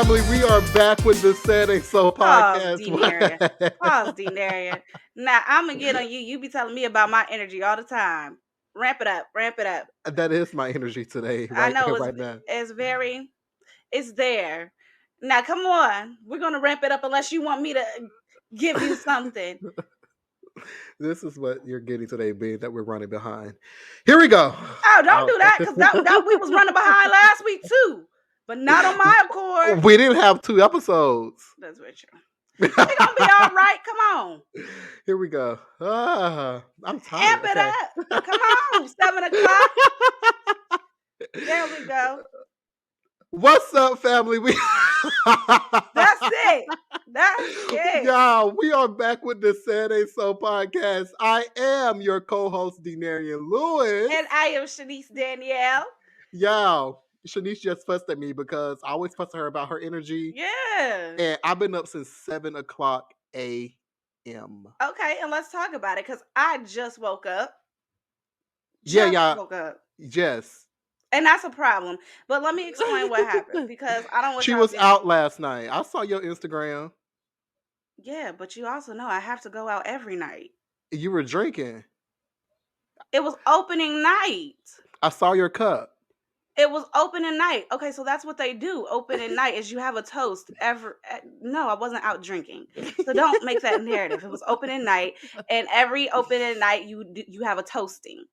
family? We are back with the Sad Ain't So Pause, podcast. Denarian. Pause, Denarian. Now I'm gonna get on you. You be telling me about my energy all the time. Ramp it up. Ramp it up. That is my energy today, I right know here, right now. it's there. Now come on. We're gonna ramp it up unless you want me to give you something. This is what you're getting today, being that we're running behind. Here we go. Oh, don't do that, because that we was running behind last week too. But not on my accord. We didn't have 2 episodes. That's very true. We're gonna be all right. Come on. Here we go. I'm tired. Amp it up. Come on. 7 o'clock. There we go. What's up, family? That's it. That's it. Y'all, we are back with the Sad Ain't So podcast. I am your co-host, Denarian Lewis. And I am Shenise Danyél. Y'all, Shenise just fussed at me because I always fuss at her about her energy. Yeah. And I've been up since 7 o'clock a.m. Okay, and let's talk about it, because I just woke up. Woke up. Yes. And that's a problem. But let me explain what happened, because I don't want She was out last night. I saw your Instagram. Yeah, but you also know I have to go out every night. You were drinking. It was opening night. I saw your cup. It was opening night. Okay, so that's what they do. Opening night is you have a toast. No, I wasn't out drinking. So don't make that narrative. It was opening night, and every opening night you have a toasting.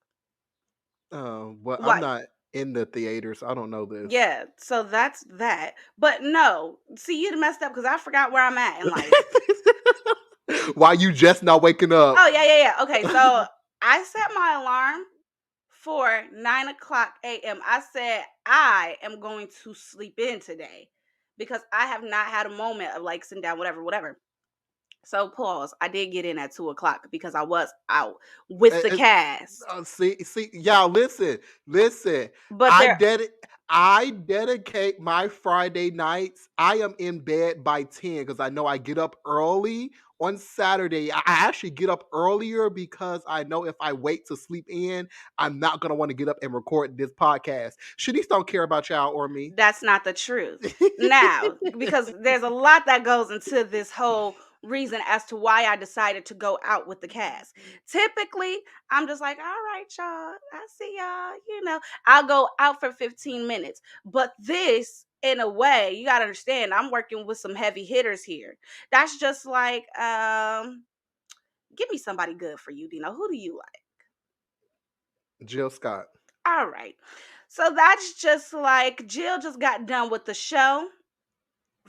Well, I'm not in the theater, so I don't know this. Yeah, so that's that. But no, see, you messed up because I forgot where I'm at in life. Why you just not waking up? Oh, yeah. Okay, so I set my alarm for 9 o'clock a.m. I said I am going to sleep in today because I have not had a moment of like sitting down, whatever. So pause. I did get in at 2 o'clock because I was out with the cast. See, y'all, listen. But I dedicate my Friday nights. I am in bed by 10 because I know I get up early on Saturday. I actually get up earlier because I know if I wait to sleep in, I'm not going to want to get up and record this podcast. Shenise don't care about y'all or me. That's not the truth. Now, because there's a lot that goes into this whole reason as to why I decided to go out with the cast. Typically, I'm just like, all right, y'all, I see y'all, I'll go out for 15 minutes. But this, in a way, you got to understand, I'm working with some heavy hitters here. That's just like, give me somebody good for you, Dino. Who do you like? Jill Scott. All right. So that's just like Jill just got done with the show.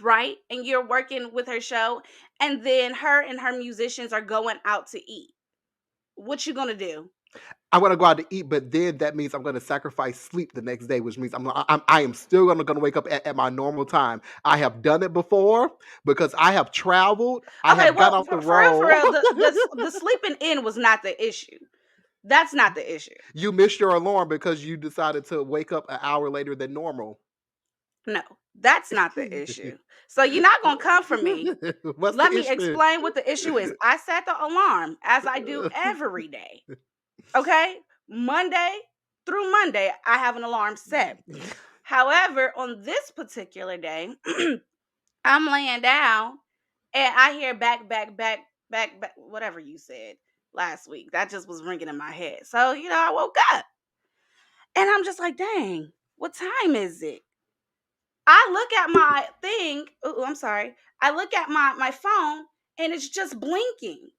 Right? And you're working with her show, and then her and her musicians are going out to eat. What you gonna do? I'm gonna go out to eat, but then that means I'm gonna sacrifice sleep the next day, which means I am still gonna wake up at my normal time. I have done it before because I have traveled. I have got off the road. For real, the sleeping in was not the issue. That's not the issue. You missed your alarm because you decided to wake up an hour later than normal. No, that's not the issue. So you're not going to come for me. Let me explain what the issue is. I set the alarm as I do every day. Okay? Monday through Monday, I have an alarm set. However, on this particular day, I'm laying down and I hear back, whatever you said last week. That just was ringing in my head. So, I woke up and I'm just like, dang, what time is it? I look at my thing. I'm sorry. I look at my phone and it's just blinking.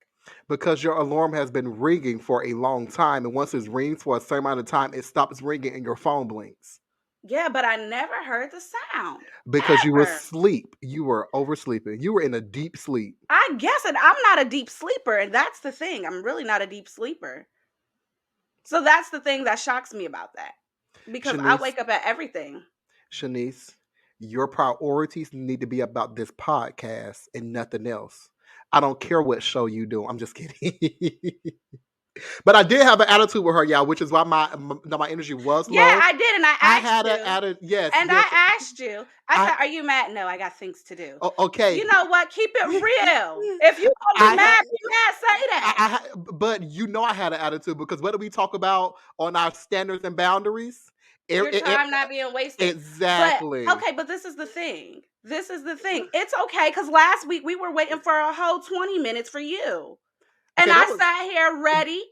Because your alarm has been ringing for a long time. And once it rings for a certain amount of time, it stops ringing and your phone blinks. Yeah, but I never heard the sound. Because you were asleep. You were oversleeping. You were in a deep sleep. I guess it. I'm not a deep sleeper. And that's the thing. I'm really not a deep sleeper. So that's the thing that shocks me about that. Because Shenise, I wake up at everything. Shenise, your priorities need to be about this podcast and nothing else. I don't care what show you do. I'm just kidding. But I did have an attitude with her, y'all, which is why my energy was low. Yeah, I did, and I asked had an attitude. Yes. And yes. I asked you. I said, are you mad? No, I got things to do. Okay. You know what? Keep it real. If you want to be mad, say that. But I had an attitude because what do we talk about on our standards and boundaries? Your time not being wasted. Exactly. But this is the thing. This is the thing. It's okay because last week we were waiting for a whole 20 minutes for you. And Okay, that I was sat here ready.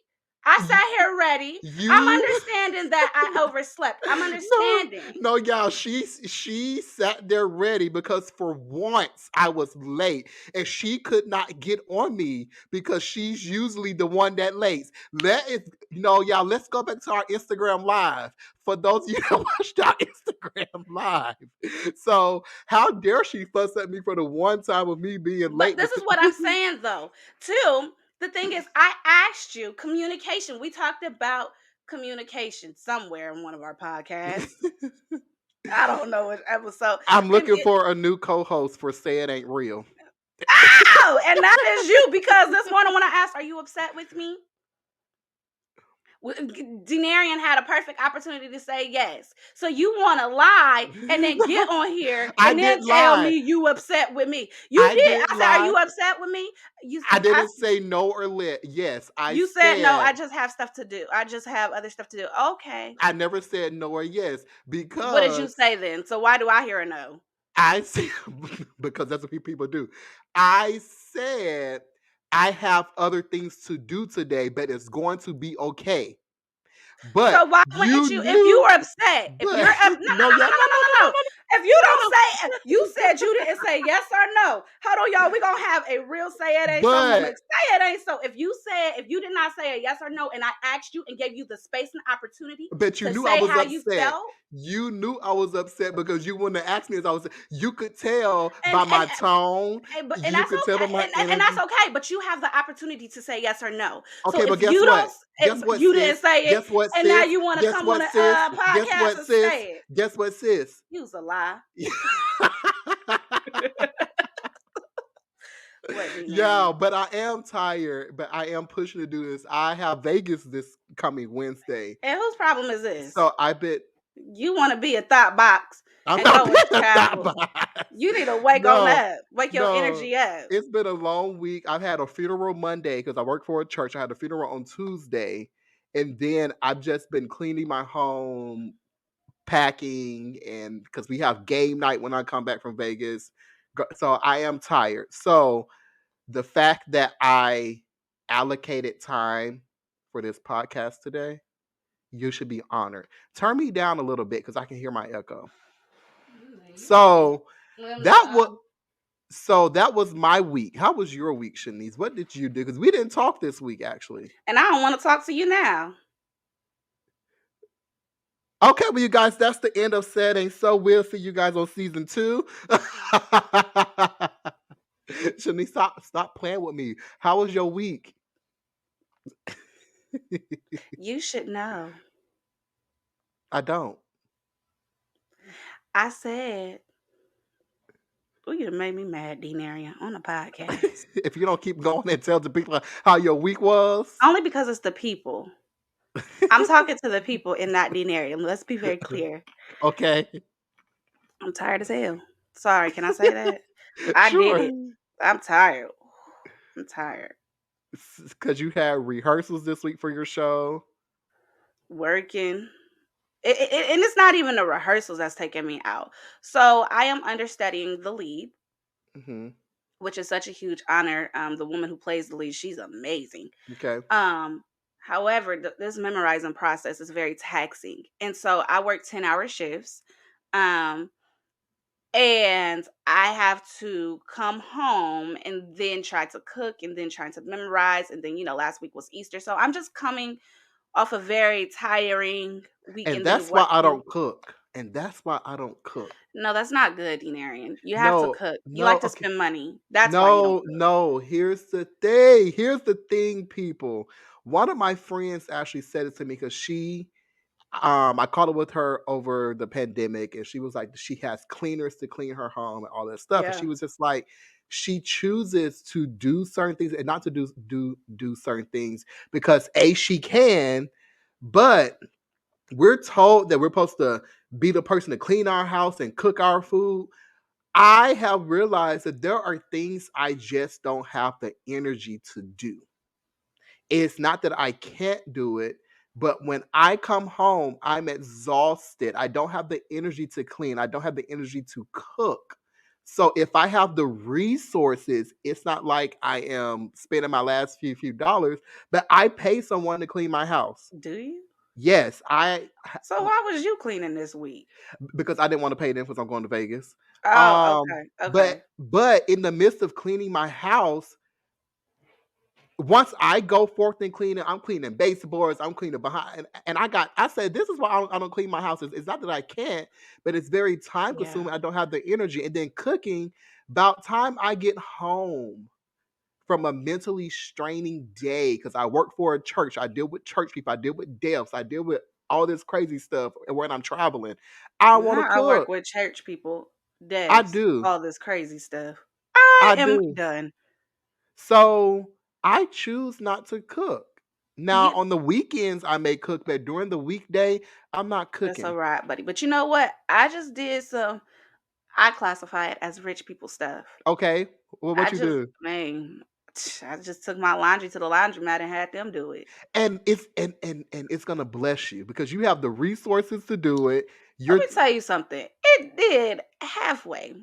I you. sat here ready. I'm You understanding that I overslept. I'm no, understanding. no, y'all. She sat there ready because for once I was late and she could not get on me because she's usually the one that late. Y'all. Let's go back to our Instagram live for those of you that watched our Instagram live. So how dare she fuss at me for the one time of me being But late? this is what I'm saying though. Too, the thing is, I asked you communication. We talked about communication somewhere in one of our podcasts. I don't know which episode. I'm And looking for a new co-host for Say It Ain't Real. oh, and that is you because this morning when I asked, "Are you upset with me?" Denarian had a perfect opportunity to say yes. So you want to lie and then get on here I and then didn't tell lie. me you upset with me. You I did. didn't I said, "Are lie. you upset with me?" You I I, didn't say no or lit. Yes, I you said no. said I just have stuff to do. I just have other stuff to do. Okay. I never said no or yes What did you because say then? So why do I hear a no? I said because that's what people do. I said I have other things to do today, but it's going to be okay. So But why you wouldn't you if you knew, were upset? If but you're up, no, no, no, no, y'all, no, no, no, no, no, no, no. If you don't say you said you didn't say yes or no. Hold on, y'all. We're gonna have a real say it ain't so but moment. Say it ain't so. If you did not say a yes or no, and I asked you and gave you the space and opportunity But you to knew I say was how you upset. felt, You knew I was upset because you wouldn't have asked me as I was. You could tell and by and my tone. and You that's could tell by okay, my and that's energy. okay. But you have the opportunity to say yes or no. So Okay, if but guess you don't, what? Guess what, you didn't sis? say it, Guess what, and now sis? you want to Guess come on what, a sis? Guess podcast what, and sis? say it. Guess what, sis? You's a lie. What, Yeah, Denarian? but I am tired. But I am pushing to do this. I have Vegas this coming Wednesday, And whose problem is this? so I bet You want to be a thought box I'm and not go and being a thought travel. box. You need to wake on No, up. Wake your no. energy up. It's been a long week. I've had a funeral Monday because I work for a church. I had a funeral on Tuesday. And then I've just been cleaning my home, packing, and because we have game night when I come back from Vegas. So I am tired. So the fact that I allocated time for this podcast today, you should be honored. Turn me down a little bit because I can hear my echo. So that was that was my week. How was your week, Shenise? What did you do? Because we didn't talk this week, actually. And I don't want to talk to you now. Okay, well, you guys, that's the end of setting. So we'll see you guys on season 2. Shenise, stop playing with me. How was your week? You should know. I don't. I said, oh, you done made me mad, Denarian, on the podcast. If you don't keep going and tell the people how your week was. Only because it's the people. I'm talking to the people and not Denarian. Let's be very clear. Okay. I'm tired as hell. Sorry, can I say that? I did Sure. it. I'm tired. I'm tired. Because you had rehearsals this week for your show. Working. And it's not even the rehearsals that's taking me out. So I am understudying the lead, Hmm. which is such a huge honor. The woman who plays the lead, she's amazing. Okay. Um, However, this memorizing process is very taxing, and so I work 10-hour shifts. Um, and I have to come home and then try to cook and then trying to memorize. And then, last week was Easter. So I'm just coming off a very tiring week And and then that's why I working. don't cook. And that's why I don't cook. No, that's not good, Denarian. You have to No, cook. You no, like to okay. spend money. That's why you don't No, cook. no. Here's the thing. Here's the thing, people. One of my friends actually said it to me because I caught up with her over the pandemic and she was like, she has cleaners to clean her home and all that stuff. And Yeah. she was just like, she chooses to do certain things and not to do certain things because she can, but we're told that we're supposed to be the person to clean our house and cook our food. I have realized that there are things I just don't have the energy to do. It's not that I can't do it, but when I come home, I'm exhausted. I don't have the energy to clean. I don't have the energy to cook. So if I have the resources, it's not like I am spending my last few dollars, but I pay someone to clean my house. Do you? Yes, So why was you cleaning this week? because I didn't want to pay them because I'm going to Vegas. Oh, okay, But okay. in the midst of cleaning my house, once I go forth and clean it, I'm cleaning baseboards, I'm cleaning behind, and I said this is why I don't clean my house. It's not that I can't, but it's very time Yeah. consuming. I don't have the energy, and then cooking. About time I get home from a mentally straining day because I work for a church. I deal with church people. I deal with deaths. I deal with all this crazy stuff when I'm traveling. I want to Now I work cook. with church people, I devs, do. all this crazy stuff. I I am do. done. So I choose not to cook. Now You on the weekends I may cook, but during the weekday I'm not That's cooking. all right, buddy. But you know what? I just did some. I classify it as rich people stuff. Okay. Well, I what you just, do? man, I just took my laundry to the laundromat and had them do it. And it's gonna bless you because you have the resources to do it. Let You're me tell you something. It did halfway.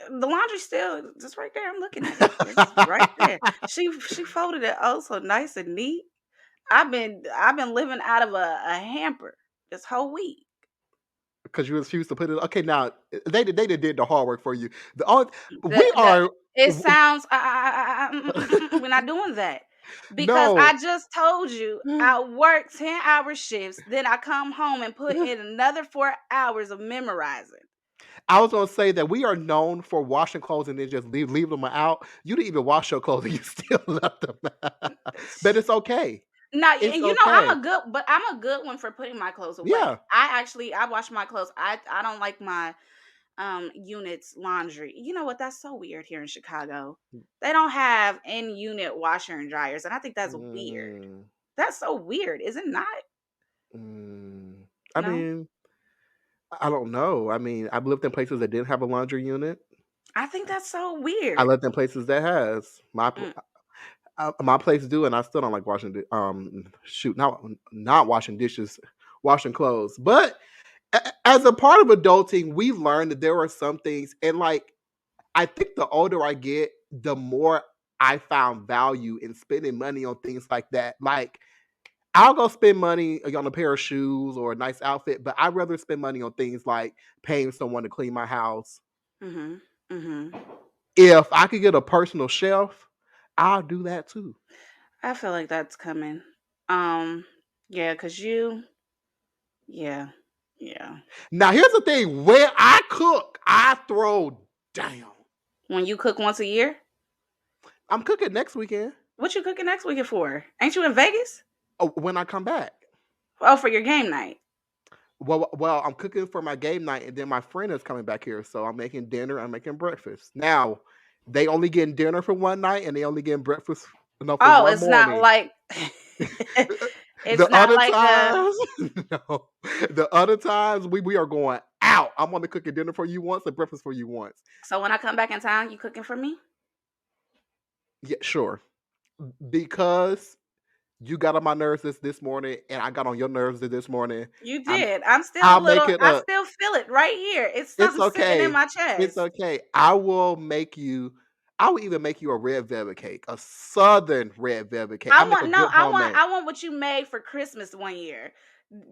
The laundry's still just right there. I'm looking at it. It's right there. She folded it oh so nice and neat. I've been living out of a hamper this whole week. because you refuse to put it. Okay, now they did the hard work for you. The all we The are it sounds we're not doing that because no. I just told you I work 10-hour shifts, then I come home and put in another 4 hours of memorizing. I was gonna say that we are known for washing clothes and then just leave them out. You didn't even wash your clothes and you still left them out. But it's okay. Now, It's and okay. I'm a good one for putting my clothes away. Yeah, I wash my clothes. I don't like my units laundry. You know what? That's so weird here in Chicago. They don't have in unit washer and dryers, and I think that's weird. mm, That's so weird, is it not? mm. I No, mean, I don't know. I mean, I've lived in places that didn't have a laundry unit. I think that's so I weird. lived in places that has. Mm, My place do, and I still don't like washing. Shoot, not washing dishes, washing clothes. But as a part of adulting, we learn that there are some things, and like I think the older I get, the more I found value in spending money on things like that. Like I'll go spend money on a pair of shoes or a nice outfit, but I'd rather spend money on things like paying someone to clean my house. mhm, mhm. If I could get a personal chef, I'll do that too. I feel like that's coming. Um, yeah, cause you, yeah, yeah. Now here's the thing: where I cook, I throw down. When you cook once a year, I'm cooking next weekend. what you cooking next weekend for? Ain't you in Vegas? Oh, when I come back. Oh, for your game night. Well, I'm cooking for my game night, and then my friend is coming back here, so I'm making dinner. I'm making breakfast. Now, they only getting dinner for one night, and they only getting breakfast, for Oh, one it's not morning. like it's The not other like times, no. The other times we are going out. I'm gonna cook a dinner for you once, a breakfast for you once. so when I come back in town, you cooking for me? Yeah, sure. Because you got on my nerves this morning, and I got on your nerves this morning. You I'm did. I'm still a I'll make little it I up. still feel it right here. It's It's something sitting in okay. my It's chest. okay. I will even make you a red velvet cake, a southern red velvet cake. I make a good homemade. I want what you made for Christmas one year.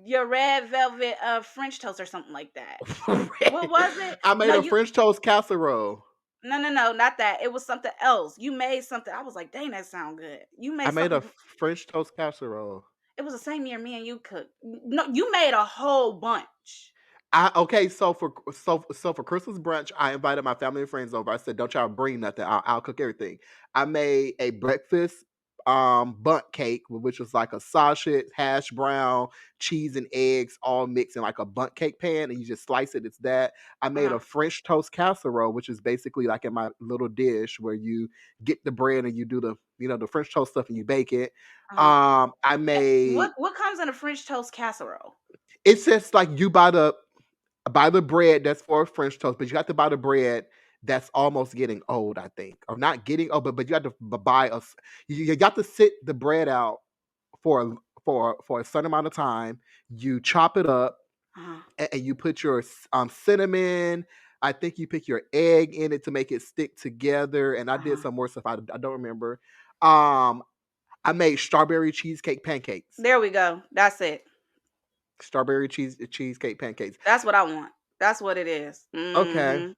Your red velvet French toast or something like that. What was it? I No, made a French toast casserole. no, not that. It was something else. You made something. I was like, dang, that sound good. You I made made a something. French toast casserole. It was the same year me and you cooked. No, you made a whole bunch. Okay, so for Christmas brunch, I invited my family and friends over. I said, "Don't y'all bring nothing. I'll cook everything." I made a breakfast bunt cake, which was like a sausage, hash brown, cheese, and eggs all mixed in like a bunt cake pan, and you just slice it. It's that. I made Uh-huh. a French toast casserole, which is basically like in my little dish where you get the bread and you do the French toast stuff and you bake it. Uh-huh. I made What comes in a French toast casserole? it's just like you buy the bread that's for French toast, but you have to buy the bread that's almost getting old, I think, or not getting old, but you have to buy you got to sit the bread out for for a certain amount of time. You chop it up Uh-huh. and you put your cinnamon. I think you pick your egg in it to make it stick together, and I did Uh-huh. some more stuff. I don't remember. Um, I made strawberry cheesecake pancakes. There we go. That's it. Strawberry cheesecake pancakes. That's what I want. That's what it is. Okay. Mhm.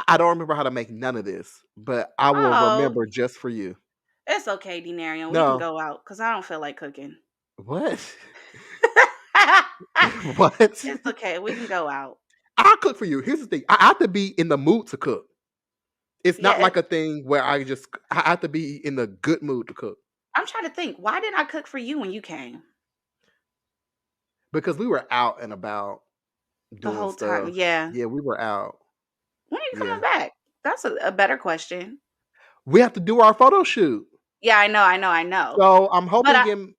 I don't remember how to make none of this, but I will Oh, remember just for you. it's okay, Denarian. We can No. go out because I don't feel like cooking. What? What? It's okay. We can go out. I'll cook for you. Here's the thing. I have to be in the mood to cook. It's not Yeah, like a thing where I have to be in the good mood to cook I'm trying to think. Why didn't I cook for you when you came because we were out and about the doing whole time? stuff. Yeah. Yeah, we were out. When are you Yeah. coming back? That's a better question. We have to do our photo shoot. Yeah, I know, I know, I know. So I'm But hoping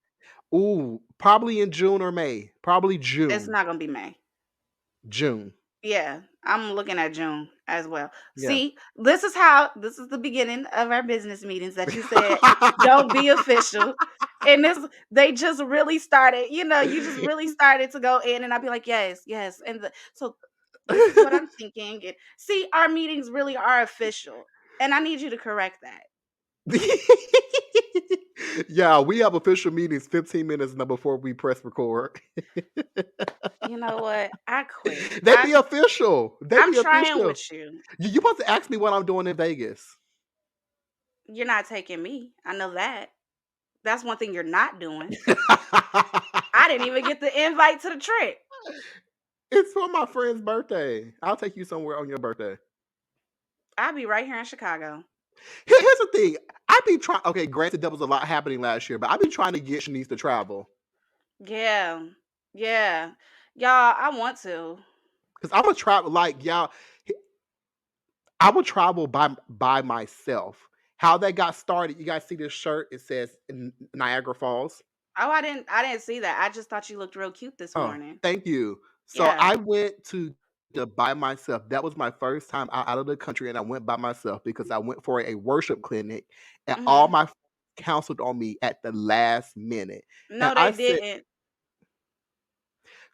in probably in June or May. Probably it's June. not gonna be May. June. Yeah, I'm looking at June as well. Yeah. See, this is the beginning of our business meetings that you said don't be official. And this they just really started, you just really started to go in and I'd be like, yes, yes. So this is what I'm thinking. And see, our meetings really are official. And I need you to correct that. Yeah, we have official meetings 15 minutes now before we press record. You know what? I quit. They be official. They I'm be trying official. with you. You supposed to ask me what I'm doing in Vegas. You're not taking me. I know that. That's one thing you're not doing. I didn't even get the invite to the trip. It's for my friend's birthday. I'll take you somewhere on your birthday. I'll be right here in Chicago. Here's the thing. I be trying. Okay, granted, there was a lot happening last year, but I've been trying to get Shanice to travel Yeah. Yeah. Y'all, I want to. because I'm gonna travel. Like y'all, I would travel by myself. How that got started? You guys see this shirt? It says Niagara Falls. Oh, I didn't see that. I just thought you looked real cute this Oh, morning. thank you. So Yeah. I went to the by myself. That was my first time out of the country, and I went by myself because I went for a worship clinic, and all Mhm. my friends counseled on me at the last minute. And No, I they said, didn't.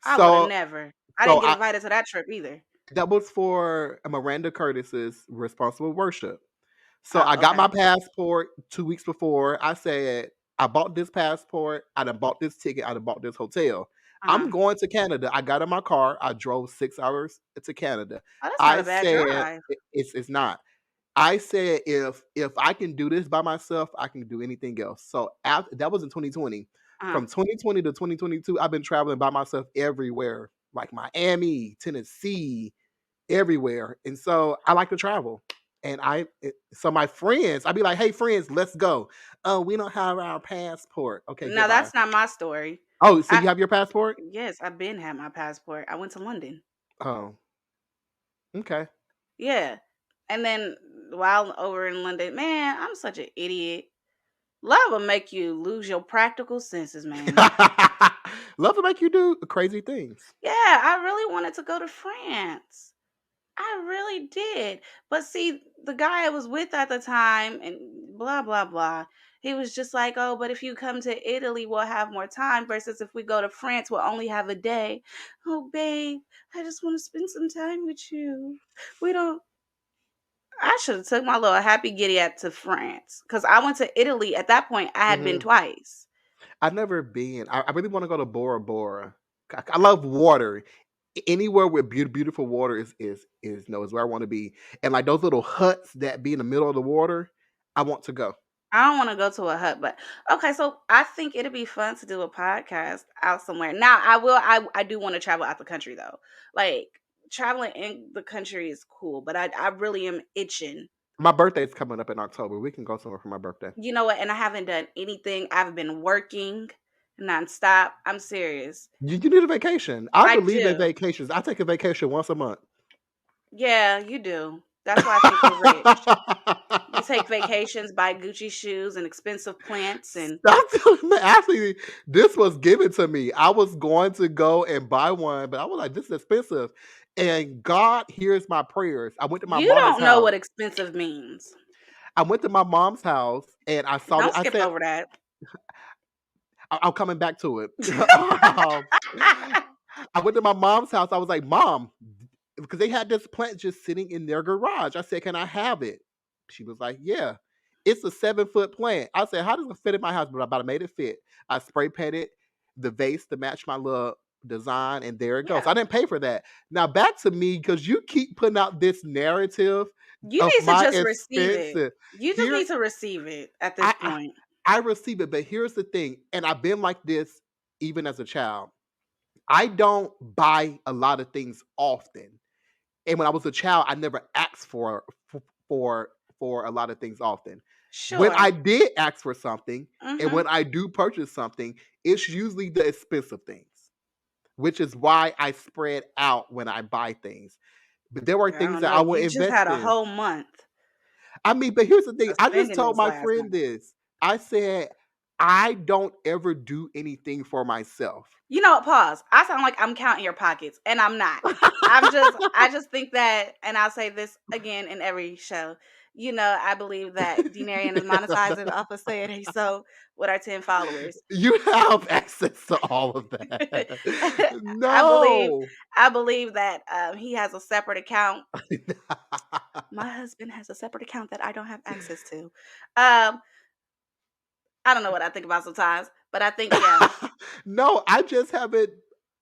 I would have so never. I so didn't get I invited to that trip either. that was for Miranda Curtis's responsible worship. So Oh, I got my okay. passport 2 weeks before. I said, I bought this passport, I done bought this ticket, I done bought this hotel. Uh-huh. I'm going to Canada. I got in my car, I drove 6 hours to Canada. Oh, that's not I a bad said drive. it's not. I said if I can do this by myself, I can do anything else. So after, that was in 2020. Uh-huh. From 2020 to 2022, I've been traveling by myself everywhere, like Miami, Tennessee, everywhere. And so I like to travel. And so my friends, I'd be like, hey friends, let's go. Oh, we don't have our passport. Okay, No, goodbye. that's not my story. Oh, so I you have your passport? yes, I've been had my passport. I went to London. Oh, okay. Yeah. And then while over in London, man, I'm such an idiot. Love will make you lose your practical senses, man. Love to make you do crazy things. Yeah, I really wanted to go to France. I really did. But see, the guy I was with at the time and blah blah blah. He was just like, "Oh, but if you come to Italy, we'll have more time versus if we go to France, we'll only have a day." Oh, babe, I just want to spend some time with you. We don't I should have took my little happy giddy at to France cuz I went to Italy at that point. I had been Hmm. twice. I've never been. I really want to go to Bora Bora. I love water. Anywhere with beautiful water is where I want to be. And like those little huts that be in the middle of the water, I want to go. I don't want to go to a hut, but okay. So I think it'd be fun to do a podcast out somewhere. Now, I do want to travel out the country though. Like traveling in the country is cool, but I really am itching. My birthday's coming up in October. We can go somewhere for my birthday. You know what? And I haven't done anything. I've been working nonstop. I'm serious. You need a vacation. I I believe in do. vacations. I take a vacation once a month. Yeah, you do. That's why I think you're rich. You take vacations, buy Gucci shoes and expensive plants, and Stop telling me. Actually, this was given to me. I was going to go and buy one, but I was like, this is expensive. And God hears my prayers. I went to my you mama's don't know house. what expensive means. I went to my mom's house and I saw it. Don't I skip said, over that. I'm coming back to it. I went to my mom's house. I was like, Mom, because they had this plant just sitting in their garage. I said, "Can I have it?" She was like, "Yeah." It's a 7-foot plant. I said, "How does it fit in my house?" But I made it fit. I spray painted the vase to match my little design, and there it goes. Yeah. I didn't pay for that. Now back to me, because you keep putting out this narrative You of need to my just receive it. expensive. You just Here, need to receive it at this I, I point. I receive it, but here's the thing, and I've been like this even as a child. I don't buy a lot of things often. And when I was a child, I never asked for for a lot of things often. When Sure. I did ask for something, and Mhm. when I do purchase something, it's usually the expensive things, which is why I spread out when I buy things. But there were I things don't that know. I would You just invest had a in. whole month I mean, but here's the thing. of I just spending told this my last friend month. this. I said, I don't ever do anything for myself. You know what? Pause. I sound like I'm counting your pockets, and I'm not. I just think that, and I'll say this again in every show. I believe that Denarian is monetizing off of saying hey so with our 10 followers. You have access to all of that. I believe No. I believe that he has a separate account. My husband has a separate account that I don't have access to. I don't know what I think about sometimes, but I think yeah. No, I just haven't.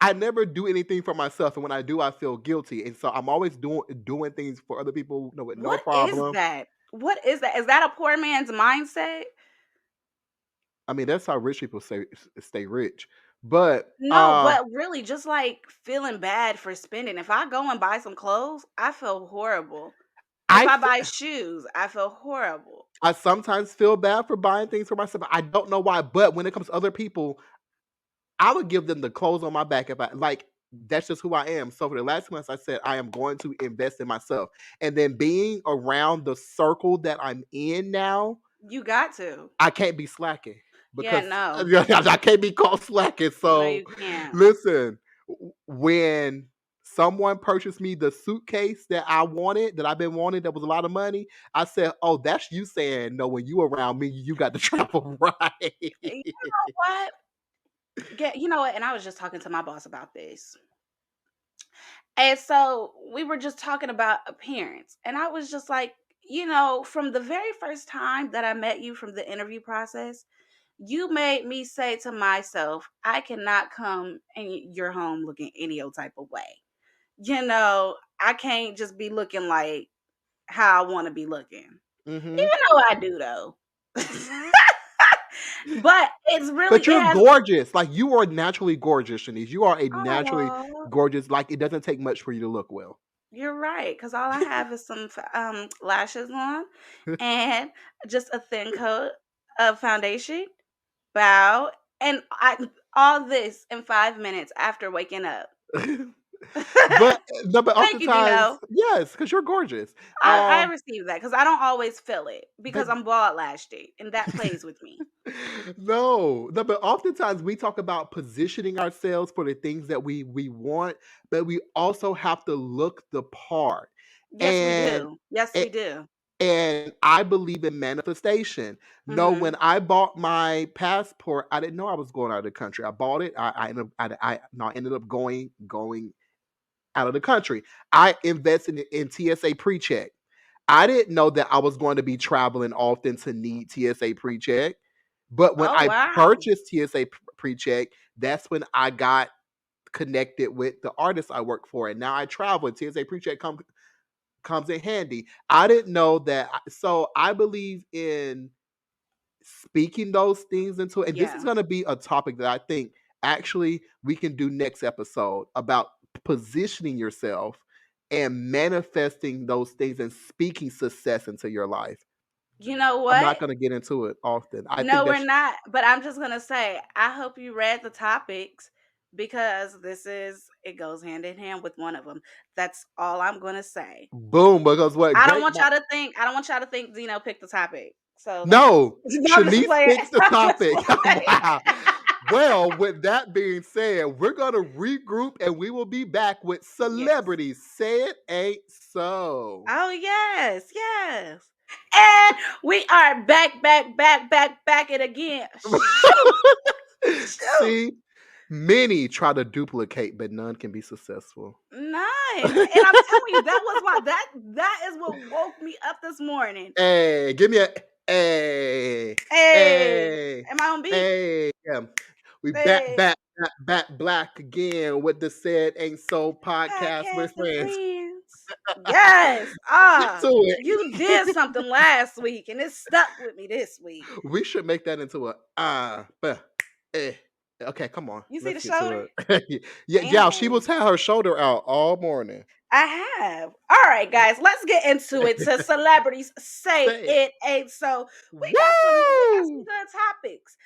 I never do anything for myself, and when I do, I feel guilty, and so I'm always doing things for other people, with no What is problem. that? What is that? Is that a poor man's mindset? I mean, that's how rich people stay rich. But No, but really just like feeling bad for spending. If I go and buy some clothes, I feel horrible. If I I f- buy shoes, I feel horrible. I sometimes feel bad for buying things for myself. I don't know why, but when it comes to other people, I would give them the clothes on my back if I like. That's just who I am. So for the last months, I said I am going to invest in myself, and then being around the circle that I'm in now, You got to. I can't be slacking Yeah, because no. I can't be caught slacking. No, So you can't. listen, when someone purchased me the suitcase that I wanted, that I've been wanting, that was a lot of money, I said, "Oh, that's you saying no. When you around me, you got to travel right." You know what? You know what? And I was just talking to my boss about this. And so we were just talking about appearance. And I was just like, from the very first time that I met you from the interview process, you made me say to myself, I cannot come in your home looking any old type of way. I can't just be looking like how I want to be looking. Hmm. Even though I do though. But But it you're has gorgeous. Like, you are naturally gorgeous, Shanice. You are a naturally oh, gorgeous. Like, it doesn't take much for you to look well. you're right, because all I have is some lashes on and just a thin coat of foundation, bow, and all this in 5 minutes after waking up. But no, but Thank you, oftentimes, Dino. yes, because you're gorgeous. I receive that because I don't always feel it But because I'm bald lashed, and that plays with me. no, but oftentimes we talk about positioning ourselves for the things that we want, but we also have to look the part. Yes, we And do. Yes, we a- do. and I believe in manifestation. No, when Mhm. I bought my passport, I didn't know I was going out of the country. I bought it. I ended up, no, I ended up going out of the country. I invested in TSA pre-check. I didn't know that I was going to be traveling often to need TSA pre-check. But when Oh I wow. purchased TSA pre-check, that's when I got connected with the artist I work for, and now I travel. And TSA pre-check comes in handy. I didn't know that. So I believe in speaking those things into it. And this is Yeah. going to be a topic that I think actually we can do next episode about positioning yourself and manifesting those things and speaking success into your life. You know I'm not what? going to get into it often. I think No, we're that's not. But I'm just gonna say, I hope you read the topics because it goes hand in hand with one of them. That's all I'm gonna say. boom, because what I don't great want y'all to think. I don't want y'all to think Zeno picked the topic. So don't. no, No, I'm just Shanice playing. picked the I'm just topic. playing. Wow. Well, with that being said, we're going to regroup and we will be back with Yes. celebrities. Say it ain't so. Oh yes, yes. And we are back, back, back, back, back it again. Shoot, shoot. See, Many try to duplicate, but none can be successful. None. And I'm telling you, that was why that is what woke me up this morning. Hey, give me a hey, Hey, hey, am I on beat? hey. Yeah. We Hey, back black again with the Said Ain't So podcast with podcast of friends. friends. Yes. Get to You did it. something last week and it stuck with me this week. We should make that into a but eh. Okay, come on. You see the Let's get to shoulder? it. Yeah, she Man, was had her shoulder out all morning. I have. All right, guys, let's get into it. To celebrities say Say it. it ain't so. We got some Woo! good topics.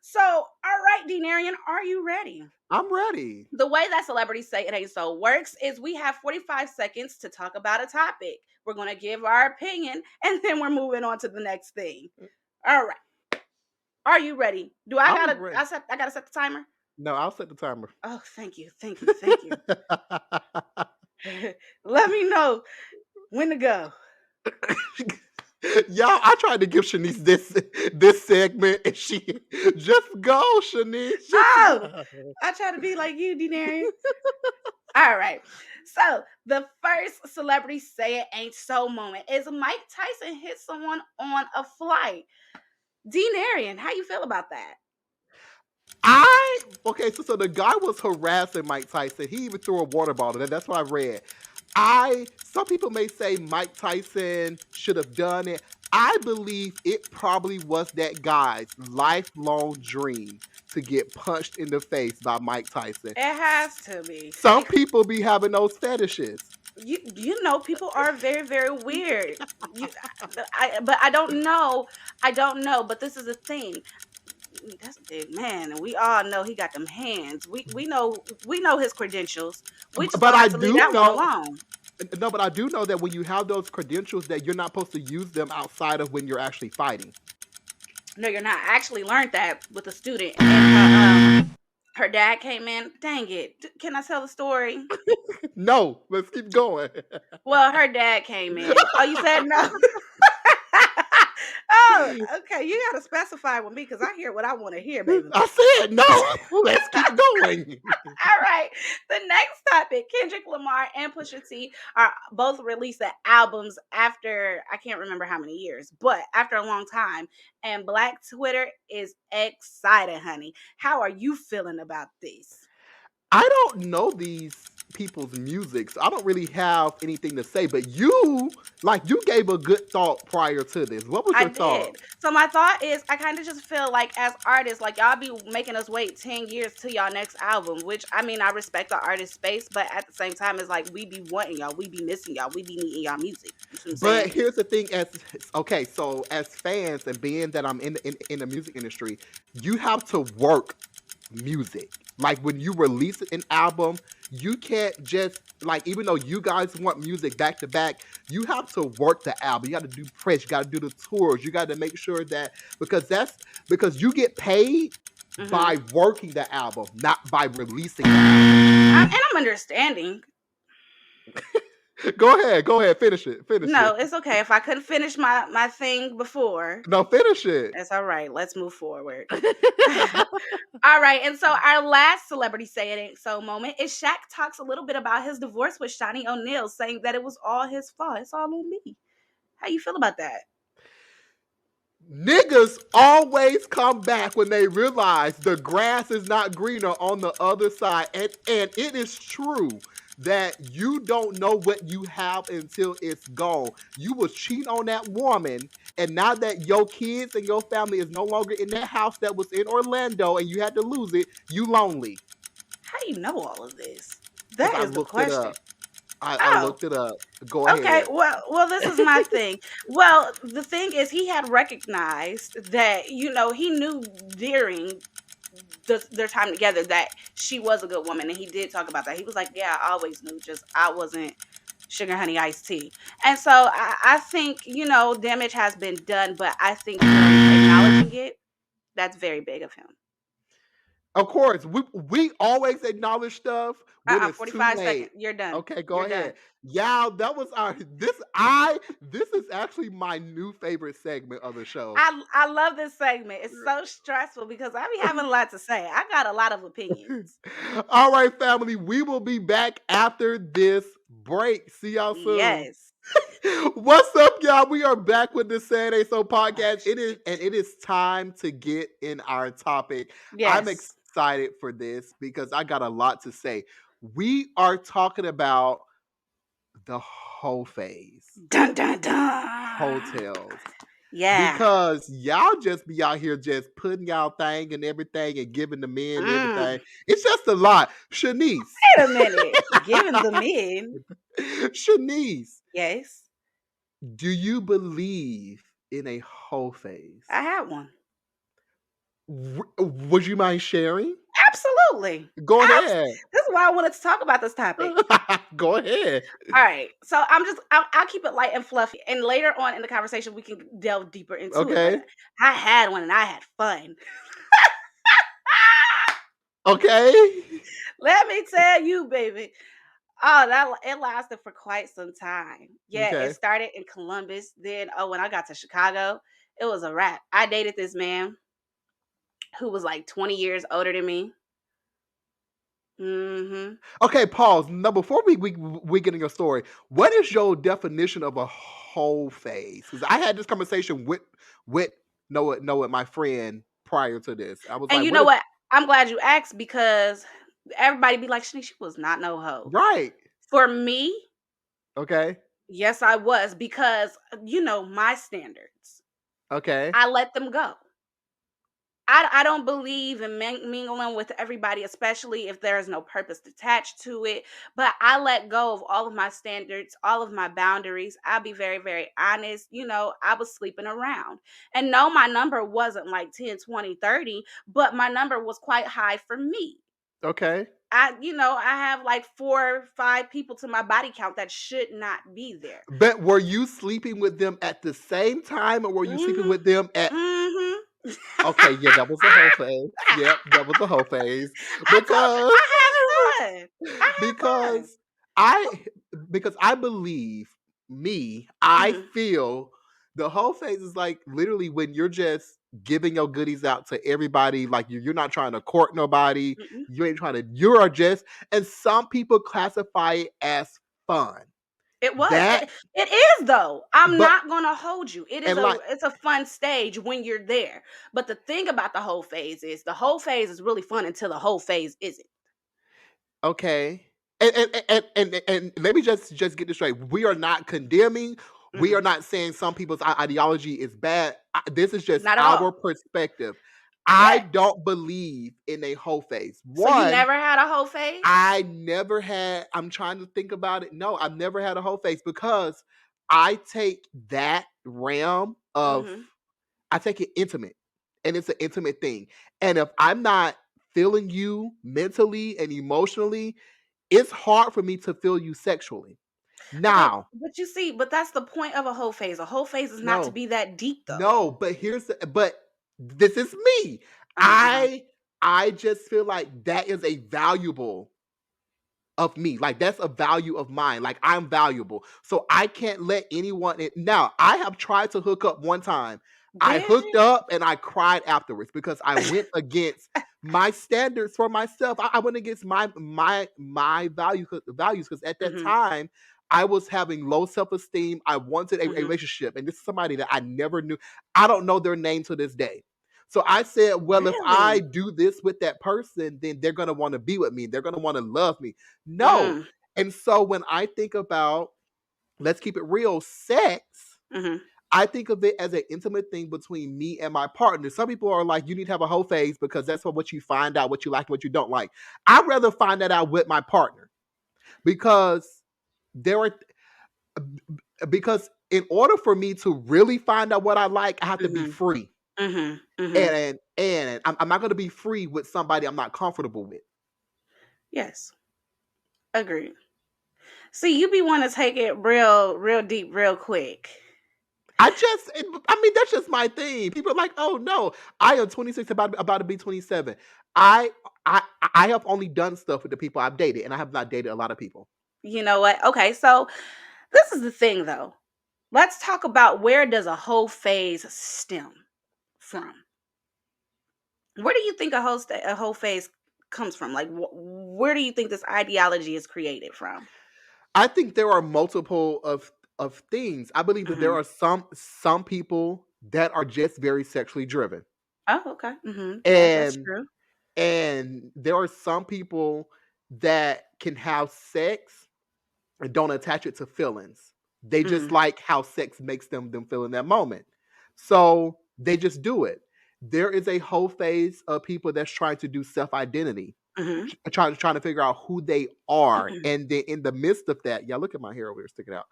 So all right, Denarian, are you ready? I'm ready. The way that celebrities say it ain't so works is we have 45 seconds to talk about a topic. We're going to give our opinion and then we're moving on to the next thing. All right. Are you ready? Do I I'm gotta ready. I gotta set the timer? No, I'll set the timer. Oh, thank you, thank you, thank you. Let me know when to go. Y'all, I tried to give Shenise this segment, and she just go, Shenise, just Oh, go. I try to be like you, Denarian. All right. So the first celebrity say it ain't so moment is Mike Tyson hit someone on a flight. Denarian, how you feel about that? So the guy was harassing Mike Tyson. He even threw a water bottle. That's what I read. Some people may say Mike Tyson should have done it. I believe it probably was that guy's lifelong dream to get punched in the face by Mike Tyson. It has to be. Some people be having those fetishes. You know people are very very weird. You but I don't know. I don't know, but this is a thing. That's a big man, and we all know he got them hands. We know his credentials. We just But gonna I have to leave do that one know alone. No, but I do know that when you have those credentials, that you're not supposed to use them outside of when you're actually fighting. No, you're not. I actually learned that with a student, and her dad came in. Dang it! Can I tell the story? No, let's keep going. Well, her dad came in. Oh, you said no. Oh, okay. You gotta specify with me because I hear what I want to hear, baby. I said no. Let's keep going. All right. The next topic, Kendrick Lamar and Pusha T are both releasing albums after I can't remember how many years, but after a long time. And Black Twitter is excited, honey. How are you feeling about this? I don't know these people's music, so I don't really have anything to say. But you gave a good thought prior to this. What was I your thought? did. So my thought is I kind of just feel like as artists, like y'all be making us wait 10 years to y'all next album, which I mean I respect the artist space, but at the same time it's like we be wanting y'all, we be missing y'all, we be needing y'all music. You see what I'm But saying? here's the thing: as fans and being that I'm in the music industry, you have to work music. Like when you release an album, you can't just like even though you guys want music back to back, you have to work the album. You got to do press, you got to do the tours, you got to make sure that because you get paid Mm-hmm. by working the album, not by releasing the album. And I'm understanding. Go ahead, finish it, finish No, it. it's okay. If I couldn't finish my thing before, No, finish it. it's all right. Let's move forward. All right, and so our last celebrity say it ain't so moment is Shaq talks a little bit about his divorce with Shawnee O'Neal, saying that it was all his fault. It's all on me. How you feel about that? Niggas always come back when they realize the grass is not greener on the other side. And it is true that you don't know what you have until it's gone. You was cheating on that woman, and now that your kids and your family is no longer in that house that was in Orlando and you had to lose it, you lonely. How do you know all of this? Because That I is the looked it question. up. I Oh, looked it up. Go okay. ahead. Well, this is my thing. Well, the thing is, he had recognized that he knew during their time together that she was a good woman, and he did talk about that. He was like, "Yeah, I always knew, just I wasn't sugar honey iced tea." And so I think damage has been done, but I think him acknowledging it, that's very big of him. Of course, we always acknowledge stuff when it's too 45 late. seconds. You're done. Okay, go You're ahead. done. Yeah, that was our this is actually my new favorite segment of the show. I love this segment. It's so stressful because I be having a lot to say. I got a lot of opinions. All right, family, we will be back after this break. See y'all soon. Yes. What's up, y'all? We are back with the Saturday So Oh, podcast. shit. It is time to get in our topic. I'm Yes. excited for this because I got a lot to say. We are talking about the whole phase, Dun dun dun. hotels, Yeah. because y'all just be out here just putting y'all thing and everything and giving the men everything. Mm. It's just a lot. Shanice, Wait a minute. Giving the men. Shanice, Yes. do you believe in a whole phase? I had one. Would you mind sharing? Absolutely. Go ahead. This is why I wanted to talk about this topic. Go ahead. All right. So I'll keep it light and fluffy. And later on in the conversation, we can delve deeper into it. But Okay. I had one and I had fun. Okay. Let me tell you, baby. Oh, that it lasted for quite some time. Yeah, it Okay. started in Columbus. Then, when I got to Chicago, it was a wrap. I dated this man who was like 20 years older than me. Hmm. Okay, pause. Now, before we get in your story, what is your definition of a whole phase? Because I had this conversation with Noah, my friend, prior to this. I was And like, you "What know is what? I'm glad you asked because everybody be like, Shanice, she was not no hoe. right?" For me, Okay, yes, I was because my standards. okay, I let them go. I don't believe in mingling with everybody, especially if there is no purpose attached to it. But I let go of all of my standards, all of my boundaries. I'll be very, very honest. I was sleeping around. And no, my number wasn't like 10, 20, 30, but my number was quite high for me. okay. I have like 4 or 5 people to my body count that should not be there. But were you sleeping with them at the same time, or were you sleeping Mhm. with them at? Mhm. Okay, yeah, that was a whole phase. Yep, that was a whole phase because I had fun. I had fun. because I because I believe I Mhm. feel the whole phase is like literally when you're just giving your goodies out to everybody, like you're not trying to court nobody, Mm-mm. you ain't trying to, you are just, and some people classify it as fun. It was. That, It is though. I'm but, not gonna hold you. It is and a like, it's a fun stage when you're there. But the thing about the whole phase is really fun until the whole phase isn't. okay. And let me just get this straight. We are not condemning. We Hmm. are not saying some people's ideology is bad. This is just Not at our all. perspective. I Yes. don't believe in a whole phase. So you One, never had a whole phase? I never had. I'm trying to think about it. No, I've never had a whole phase because I take that realm of, Hmm. I take it intimate, and it's an intimate thing. And if I'm not feeling you mentally and emotionally, it's hard for me to feel you sexually. But Now, but you see, but that's the point of a whole phase. A whole phase is not to no, be that deep though. no, but but this is me. Uh-huh. I just feel like that is a valuable of me. Like that's a value of mine. Like I'm valuable. So I can't let anyone in. Now, I have tried to hook up one time. I Did hooked up and I cried afterwards because I you? went against my standards for myself. I went against my values because at that Hmm. time I was having low self-esteem. I wanted a Hmm. relationship. And this is somebody that I never knew. I don't know their name to this day. So I said, well, if I Really? do this with that person, then they're gonna want to be with me. They're gonna want to love me. No. Mm. And so when I think about, let's keep it real, sex, Hmm. I think of it as an intimate thing between me and my partner. Some people are like, you need to have a whole phase because that's what you find out, what you like, what you don't like. I'd rather find that out with my partner because there are, because in order for me to really find out what I like, I have to be Hmm. free. Hmm. Hmm. And I'm not going to be free with somebody I'm not comfortable with. Yes. Agreed. See, you be wanting to take it real, real deep, real quick. I mean, that's just my thing. People are like, oh no, I am 26, about to be 27. I I have only done stuff with the people I've dated, and I have not dated a lot of people. You know what? Okay, so this is the thing though. Let's talk about where does a whole phase stem from? Where do you think a whole phase comes from? Like, where do you think this ideology is created from? I think there are multiple of things. I believe that there Hmm. are some people that are just very sexually driven, Oh, okay. Yeah, that's and true. there are some people that can have sex and don't attach it to feelings. They just Hmm. like how sex makes them feel in that moment. So they just do it. There is a whole phase of people that's trying to do self-identity, Hmm. trying to figure out who they are. And then in the midst of that, yeah, look at my hair over here sticking out.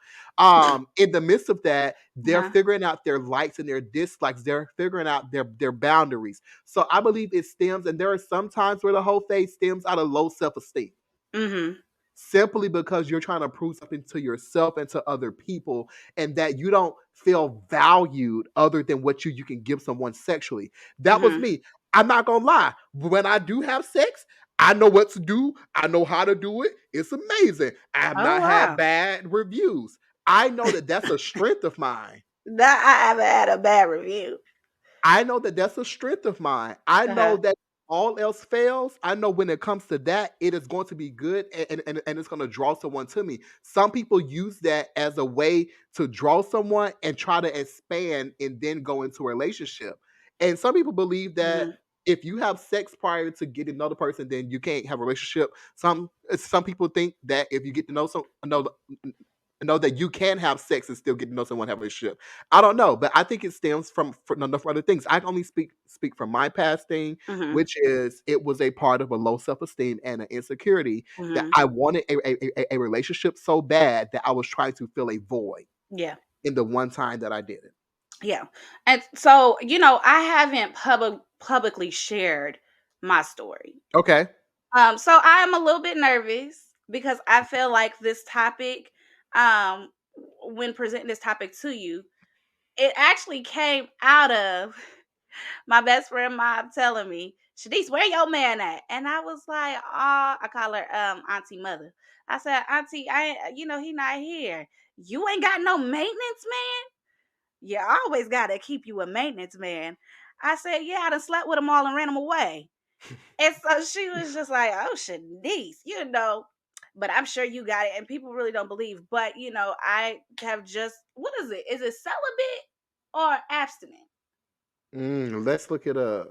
In the midst of that, they're Uh-huh. figuring out their likes and their dislikes. They're figuring out their boundaries. So I believe it stems, and there are some times where the whole phase stems out of low self-esteem, Hmm. simply because you're trying to prove something to yourself and to other people, and that you don't feel valued other than what you can give someone sexually. That was Hmm. me. I'm not gonna lie. When I do have sex, I know what to do. I know how to do it. It's amazing. I have Oh not had wow. bad reviews. I know that that's a strength of mine. That I haven't had a bad review. I know that that's a strength of mine. I know Uh-huh. that all else fails, I know when it comes to that, it is going to be good, and it's going to draw someone to me. Some people use that as a way to draw someone and try to expand and then go into a relationship. And some people believe that Hmm. if you have sex prior to getting another person, then you can't have a relationship. Some people think that if you get to know that you can have sex and still get to know someone, have a relationship. I don't know, but I think it stems from enough other things. I can only speak from my past thing, Hmm. which is it was a part of a low self esteem and an insecurity that Hmm. I wanted a relationship so bad that I was trying to fill a void Yeah. in the one time that I did it. Yeah. And so, I haven't publicly shared my story. Okay. So I'm a little bit nervous because I feel like this topic, um, when presenting this topic to you, it actually came out of my best friend mom telling me, Shanice, where your man at? And I was like, oh, I call her Auntie Mother. I said, Auntie, he not here. You ain't got no maintenance man? Yeah, I always gotta keep you a maintenance man. I said, yeah, I done slept with them all and ran them away. And so she was just like, oh, Shanice. But I'm sure you got it. And people really don't believe. But, I have just, what is it? Is it celibate or abstinent? Let's look it up.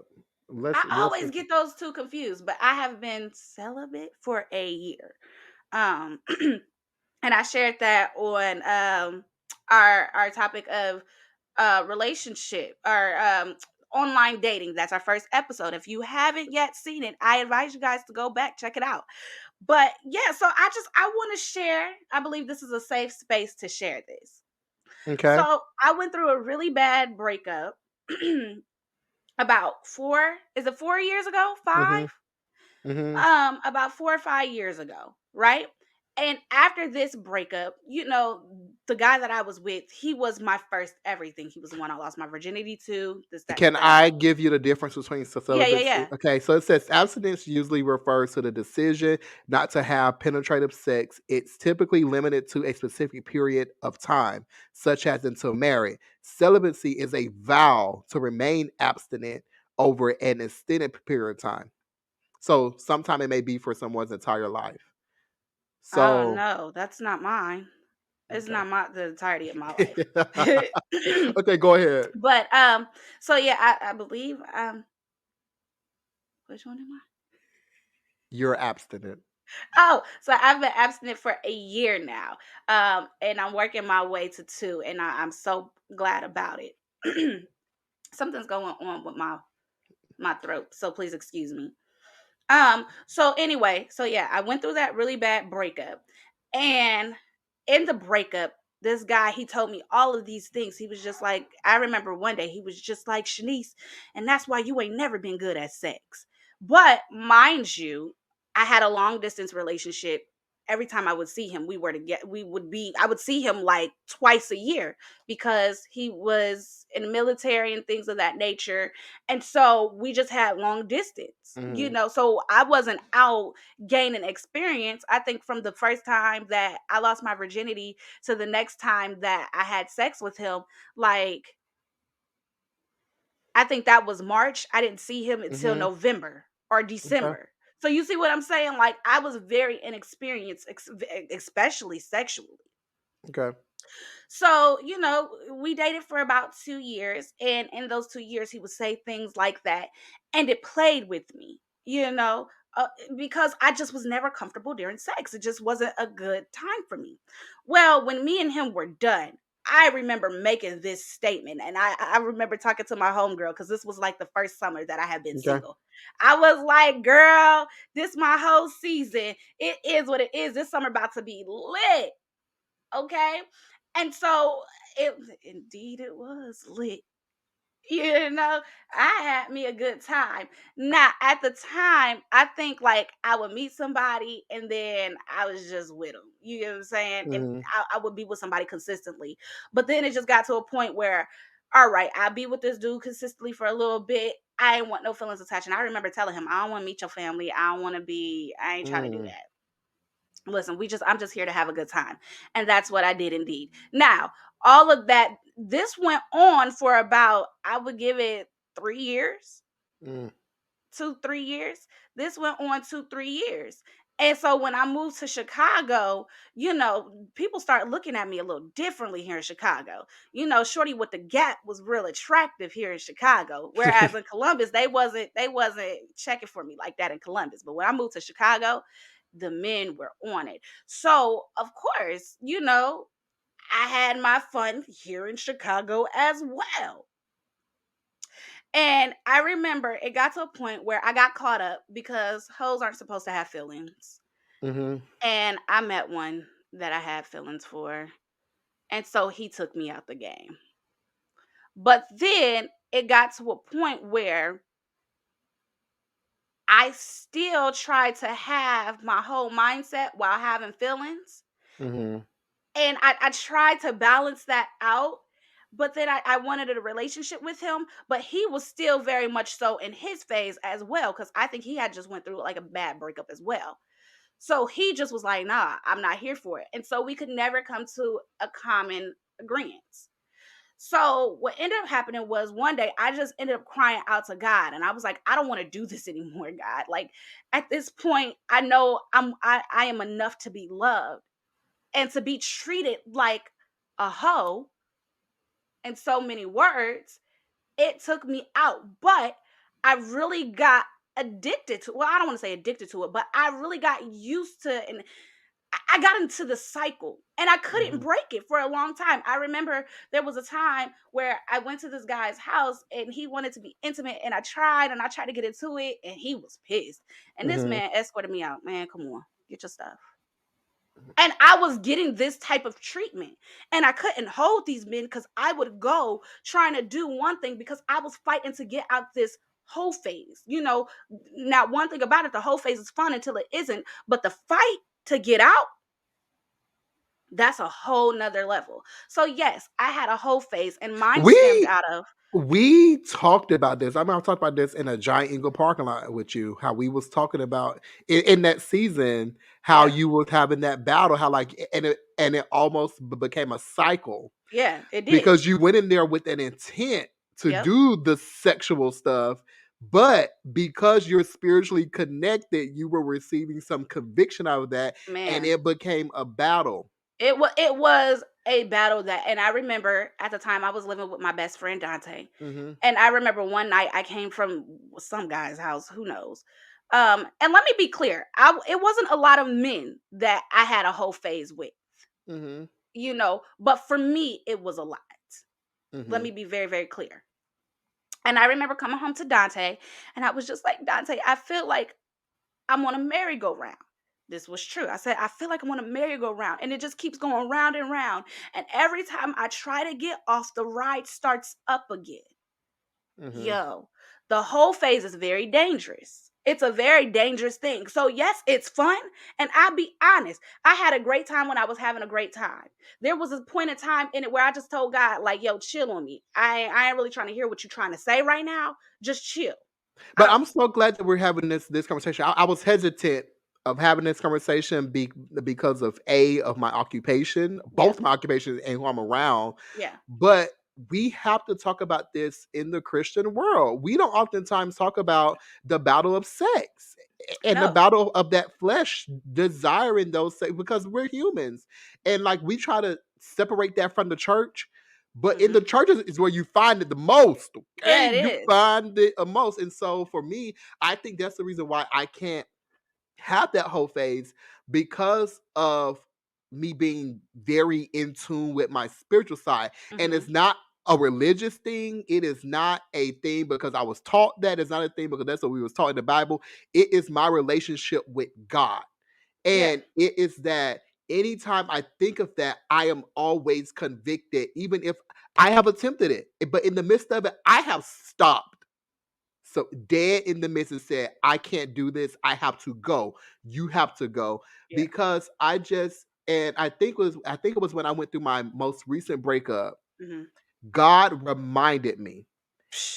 I Let's always look. get those two confused, but I have been celibate for a year. Um, and I shared that on our topic of relationship or online dating. That's our first episode. If you haven't yet seen it, I advise you guys to go back, check it out. But yeah, so I want to share. I believe this is a safe space to share this. Okay. So I went through a really bad breakup about 4 years ago, Mm-hmm. 5, Mm-hmm. about 4 or 5 years ago, right? And after this breakup, the guy that I was with, he was my first everything. He was the one I lost my virginity to, this, that, and the Can third. I give you the difference between Yeah, yeah, celibacy? yeah. Okay, so it says abstinence usually refers to the decision not to have penetrative sex. It's typically limited to a specific period of time, such as until married. Celibacy is a vow to remain abstinent over an extended period of time. So sometime it may be for someone's entire life. Oh So no, that's not mine. It's okay. not the entirety of my life. Okay, go ahead. But so yeah, I believe which one am I? You're abstinent. Oh, so I've been abstinent for a year now. And I'm working my way to 2, and I'm so glad about it. Something's going on with my throat, so please excuse me. So anyway, so yeah, I went through that really bad breakup. And in the breakup, this guy, he told me all of these things. He was just like, I remember one day he was just like, Shanice, and that's why you ain't never been good at sex. But mind you, I had a long distance relationship. every time I would see him, I would see him like twice a year because he was in the military and things of that nature. And so we just had long distance, Mhm. so I wasn't out gaining experience. I think from the first time that I lost my virginity to the next time that I had sex with him, like, I think that was March. I didn't see him until Mhm. November or Okay. December. So you see what I'm saying? Like, I was very inexperienced, especially sexually. Okay. So, we dated for about 2 years. And in those 2 years, he would say things like that. And it played with me, uh, because I just was never comfortable during sex. It just wasn't a good time for me. Well, when me and him were done, I remember making this statement. And I remember talking to my homegirl because this was like the first summer that I had been Okay. single. I was like, girl, this my whole season. It is what it is. This summer about to be lit. Okay. And so it indeed it was lit. I had me a good time. Now, at the time, I think like I would meet somebody and then I was just with them. You know what I'm saying? And Mhm. I would be with somebody consistently. But then it just got to a point where, all right, I'll be with this dude consistently for a little bit. I ain't want no feelings attached. And I remember telling him, I don't want to meet your family. I ain't trying to do Mm. that. Listen, I'm just here to have a good time. And that's what I did indeed. Now, all of that, this went on for about, I would give it 3 years, Mm. 2, 3 years. This went on 2, 3 years. And so when I moved to Chicago, people start looking at me a little differently here in Chicago. Shorty with the gap was real attractive here in Chicago. Whereas in Columbus, they wasn't checking for me like that in Columbus. But when I moved to Chicago, the men were on it. So of course, I had my fun here in Chicago as well. And I remember it got to a point where I got caught up because hoes aren't supposed to have feelings. Mhm. And I met one that I had feelings for. And so he took me out the game. But then it got to a point where I still tried to have my whole mindset while having feelings. Mhm. And I tried to balance that out. But then I wanted a relationship with him, but he was still very much so in his phase as well, because I think he had just went through like a bad breakup as well. So he just was like, nah, I'm not here for it. And so we could never come to a common agreement. So what ended up happening was one day I just ended up crying out to God, and I was like, I don't want to do this anymore, God. Like, at this point, I know I am enough to be loved, and to be treated like a hoe in so many words, it took me out. But I really got addicted to, well, I don't want to say addicted to it, but I really got used to, and I got into the cycle and I couldn't Mhm. break it for a long time. I remember there was a time where I went to this guy's house and he wanted to be intimate, and I tried to get into it, and he was pissed. And this Mhm. man escorted me out. Man, come on, get your stuff. And I was getting this type of treatment. And I couldn't hold these men because I would go trying to do one thing because I was fighting to get out this whole phase. Now, one thing about it, the whole phase is fun until it isn't. But the fight to get out, that's a whole nother level. So, yes, I had a whole phase, and mine stemmed We out of, we talked about this. I remember I talked about this in a Giant Eagle parking lot with you. How we was talking about in that season, how yeah, you was having that battle, how like and it almost became a cycle yeah, it did. because you went in there with an intent to Yep, do the sexual stuff, but because you're spiritually connected, you were receiving some conviction out of that, and man. it became a battle. It was a battle, that, and I remember at the time I was living with my best friend Dante. Mhm. And I remember one night I came from some guy's house, who knows. And let me be clear, it wasn't a lot of men that I had a whole phase with, Mhm. but for me it was a lot. Let Mhm. me be very, very clear. And I remember coming home to Dante, and I was just like, Dante, I feel like I'm on a merry-go-round. This was true. I said, I feel like I'm on a merry-go-round, and it just keeps going round and round. And every time I try to get off, the ride starts up again. Mhm. Yo, the whole phase is very dangerous. It's a very dangerous thing. So yes, it's fun. And I'll be honest, I had a great time when I was having a great time. There was a point in time in it where I just told God, like, yo, chill on me. I ain't really trying to hear what you're trying to say right now. Just chill. I But don't I'm so glad that we're having this conversation. I was hesitant of having this conversation because of my occupation, yeah, both my occupations and who I'm around. yeah. But we have to talk about this in the Christian world. We don't oftentimes talk about the battle of sex and the No. battle of that flesh desiring those sex because we're humans. And like we try to separate that from the church. But in the Hmm. churches is where you find it the most. Yeah, Okay, it you is. find it the most, and so for me, I think that's the reason why I can't have that whole phase because of me being very in tune with my spiritual side. And Hmm. it's not a religious thing. It is not a thing because I was taught that. It's not a thing because that's what we was taught in the Bible. It is my relationship with God. Yeah. And it is that anytime I think of that, I am always convicted, even if I have attempted it. But in the midst of it, I have stopped. So dead in the midst and said, I can't do this. I have to go. You have to go. Yeah. Because and I think it was when I went through my most recent breakup, Hmm. God reminded me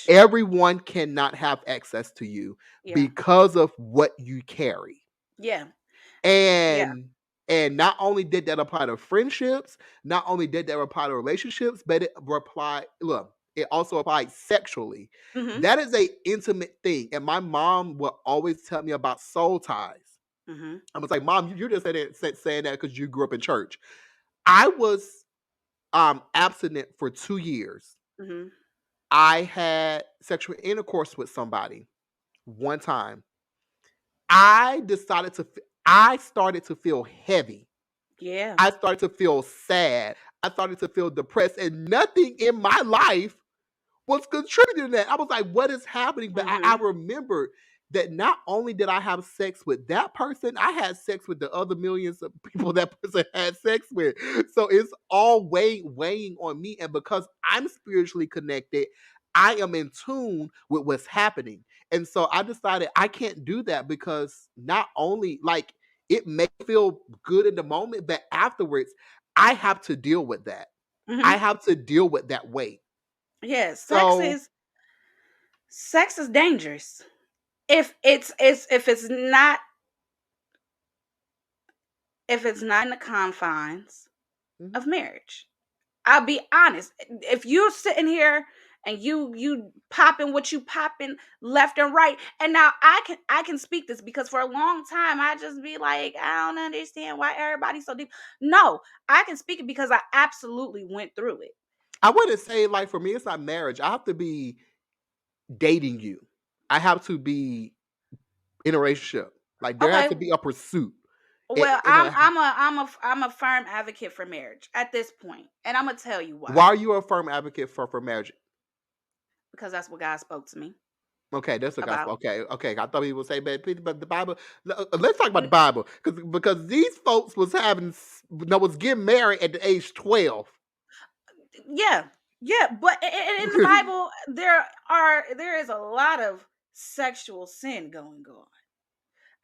everyone cannot have access to you Yeah. because of what you carry. Yeah. Yeah. And not only did that apply to friendships, not only did that apply to relationships, but it also applied sexually. Hmm. That is a intimate thing. And my mom will always tell me about soul ties. Hmm. I was like, Mom, you're just saying that because you grew up in church. I was abstinent for 2 years. Hmm. I had sexual intercourse with somebody one time. I decided to I started to feel heavy. Yeah. I started to feel sad. I started to feel depressed, and nothing in my life was contributing to that. I was like, what is happening? But I Hmm. remembered that not only did I have sex with that person, I had sex with the other millions of people that person had sex with. So it's all weighing on me. And because I'm spiritually connected, I am in tune with what's happening. And so I decided I can't do that because not only like it may feel good in the moment, but afterwards, I have to deal with that. I Hmm. have to deal with that weight. Yeah. So Sex is dangerous. If it's not, if it's not in the confines mhm. of marriage. I'll be honest. If you're sitting here and you popping what you popping left and right, and now I can speak this because for a long time I just be like, I don't understand why everybody's so deep. No, I can speak it because I absolutely went through it. I wouldn't say like for me, it's not marriage. I have to be dating you. I have to be in a relationship. Like there has Okay. to be a pursuit. Well, In a, I'm a firm advocate for marriage at this point, and I'm gonna tell you why why. are you a firm advocate for marriage? Because that's what God spoke to me Okay, that's the gospel. about. Okay. I thought he would say, but the Bible. Let's talk about the Bible because these folks was was getting married at the age 12. Yeah, yeah, but in the Bible, there is a lot of sexual sin going on.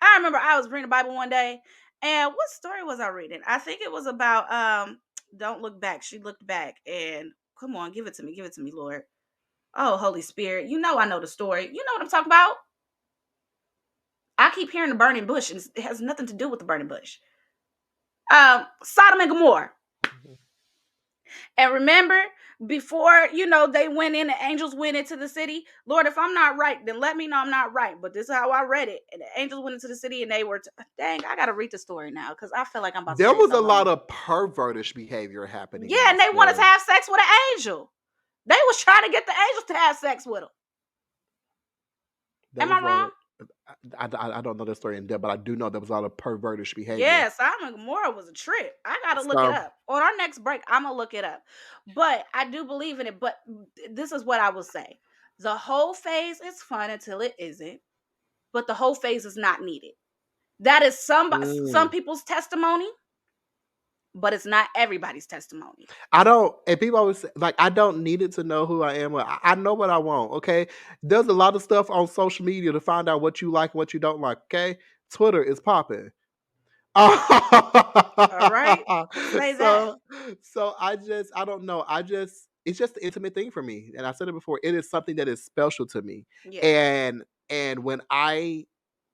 I remember I was reading the Bible one day, and what story was I reading? I think it was about don't look back. She looked back, and come on, give it to me, Lord. Oh, Holy Spirit, you know I know the story. You know what I'm talking about. I keep hearing the burning bush, and it has nothing to do with the burning bush. Sodom and Gomorrah. And remember, before they went in, the angels went into the city. Lord, if I'm not right, then let me know I'm not right. But this is how I read it. And the angels went into the city, and they were, dang, I gotta read the story now because I feel like I'm about to There say was a something lot wrong. of pervertish behavior happening in Yeah, and that they wanted to story. have sex with an angel. They was trying to get the angels to have sex with them. There Am I was a lot wrong? of. I don't know the story in depth, but I do know there was a lot of pervertish behavior. Yeah, Sodom and Gomorrah was a trip. I gotta look it So up. On our next break, I'm gonna look it up. But I do believe in it. But this is what I will say: the whole phase is fun until it isn't. But the whole phase is not needed. That is some mm, people's testimony. but it's not everybody's testimony. I don't, and people always say, like, I don't need it to know who I am. I know what I want. Okay. There's a lot of stuff on social media to find out what you like and what you don't like. Okay. Twitter is popping. All right? Say that. so so I don't know. It's just an intimate thing for me. And I said it before, it is something that is special to me. Yeah. And when I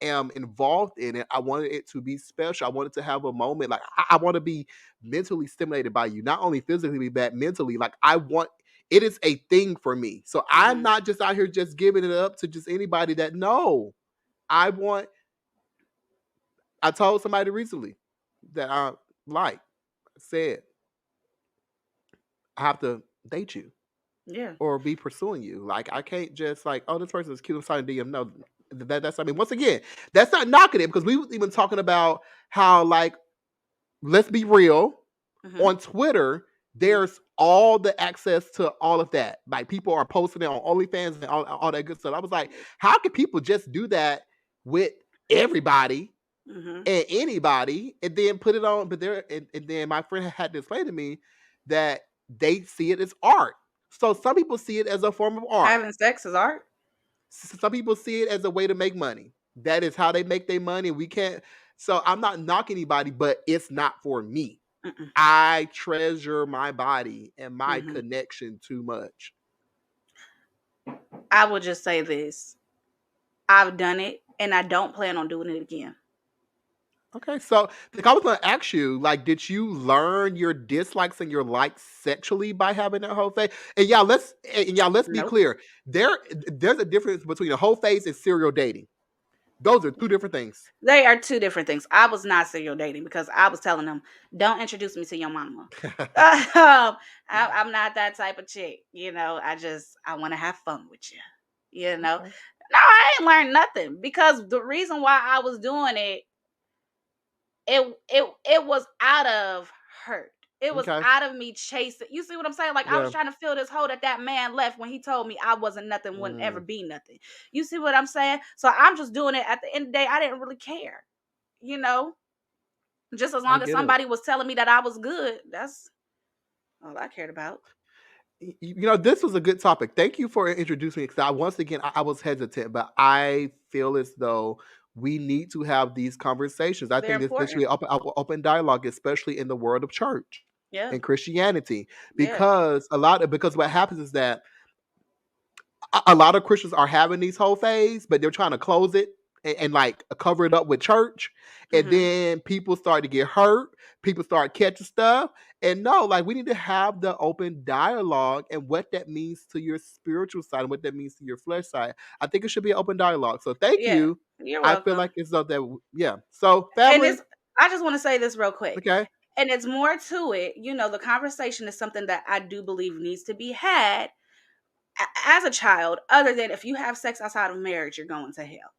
am involved in it, I wanted it to be special. I wanted to have a moment. Like I want to be mentally stimulated by you, not only physically, but mentally. Like I want it is a thing for me. So I'm Mhm. not just out here just giving it up to just anybody that no. I want I told somebody recently that I like said, I have to date you Yeah. or be pursuing you. Like I can't just like, oh, this person is cute. I'm starting to DM. No, that's I mean, once again, that's not knocking it because we was even talking about how like, let's be real, Mhm. on Twitter, Mhm. there's all the access to all of that. Like people are posting it on OnlyFans and all that good stuff. I was like, how can people just do that with everybody Mhm. and anybody and then put it on? But there, and then my friend had to explain to me that they see it as art. So some people see it as a form of art. Having sex is art. Some people see it as a way to make money. That is how they make their money. We can't. So I'm not knocking anybody, but it's not for me. Mm-mm. I treasure my body and my Mhm. connection too much. I will just say this. I've done it and I don't plan on doing it again. Okay, so like I was gonna ask you, like, did you learn your dislikes and your likes sexually by having that whole face? And let's be Nope. clear. There's a difference between a whole face and serial dating. Those are two different things. They are two different things. I was not serial dating because I was telling them, don't introduce me to your mama. I'm not that type of chick. I want to have fun with you. You know, Okay. no, I ain't learned nothing because the reason why I was doing it, it was out of hurt. It was Okay. out of me chasing. You see what I'm saying? Like I was Yeah. trying to fill this hole that man left when he told me I wasn't nothing, wouldn't ever Mm, be nothing. You see what I'm saying? So I'm just doing it. At the end of the day, I didn't really care. You know, just as I long as get it. somebody was telling me that I was good, that's all I cared about. This was a good topic. Thank you for introducing me. Because once again, I was hesitant, but I feel as though we need to have these conversations. I They're think this should be important. open dialogue, especially in the world of church Yeah. and Christianity, Yeah. because what happens is that a lot of Christians are having these whole phase, but they're trying to close it and like cover it up with church. And Mhm. then people start to get hurt. People start catching stuff. And no, like we need to have the open dialogue and what that means to your spiritual side and what that means to your flesh side. I think it should be an open dialogue. So thank Yeah. you. You're I feel like welcome. it's not that, yeah. So And family, it's I just want to say this real quick. okay. And it's more to it. The conversation is something that I do believe needs to be had as a child, other than if you have sex outside of marriage, you're going to hell.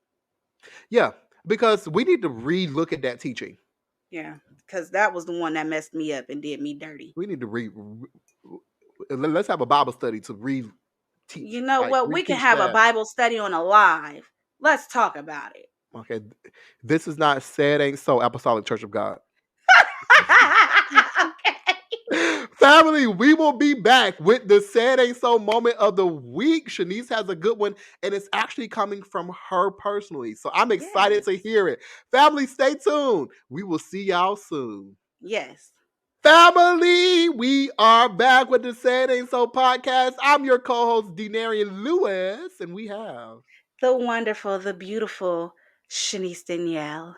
Yeah, because we need to re-look at that teaching. Yeah, because that was the one that messed me up and did me dirty. We need to let's have a Bible study to You teach, know like what? We can reteach have a that. Bible study on a live. Let's talk about it. Okay, this is not said ain't so Apostolic Church of God. Okay. Family, we will be back with the said ain't so moment of the week. Shenise has a good one, and it's actually coming from her personally. So I'm excited to Yes. hear it. Family, stay tuned. We will see y'all soon. Yes. Family, we are back with the Said Ain't So podcast. I'm your co-host, Denarian Lewis, and we have The wonderful, the beautiful Shenise Danyél.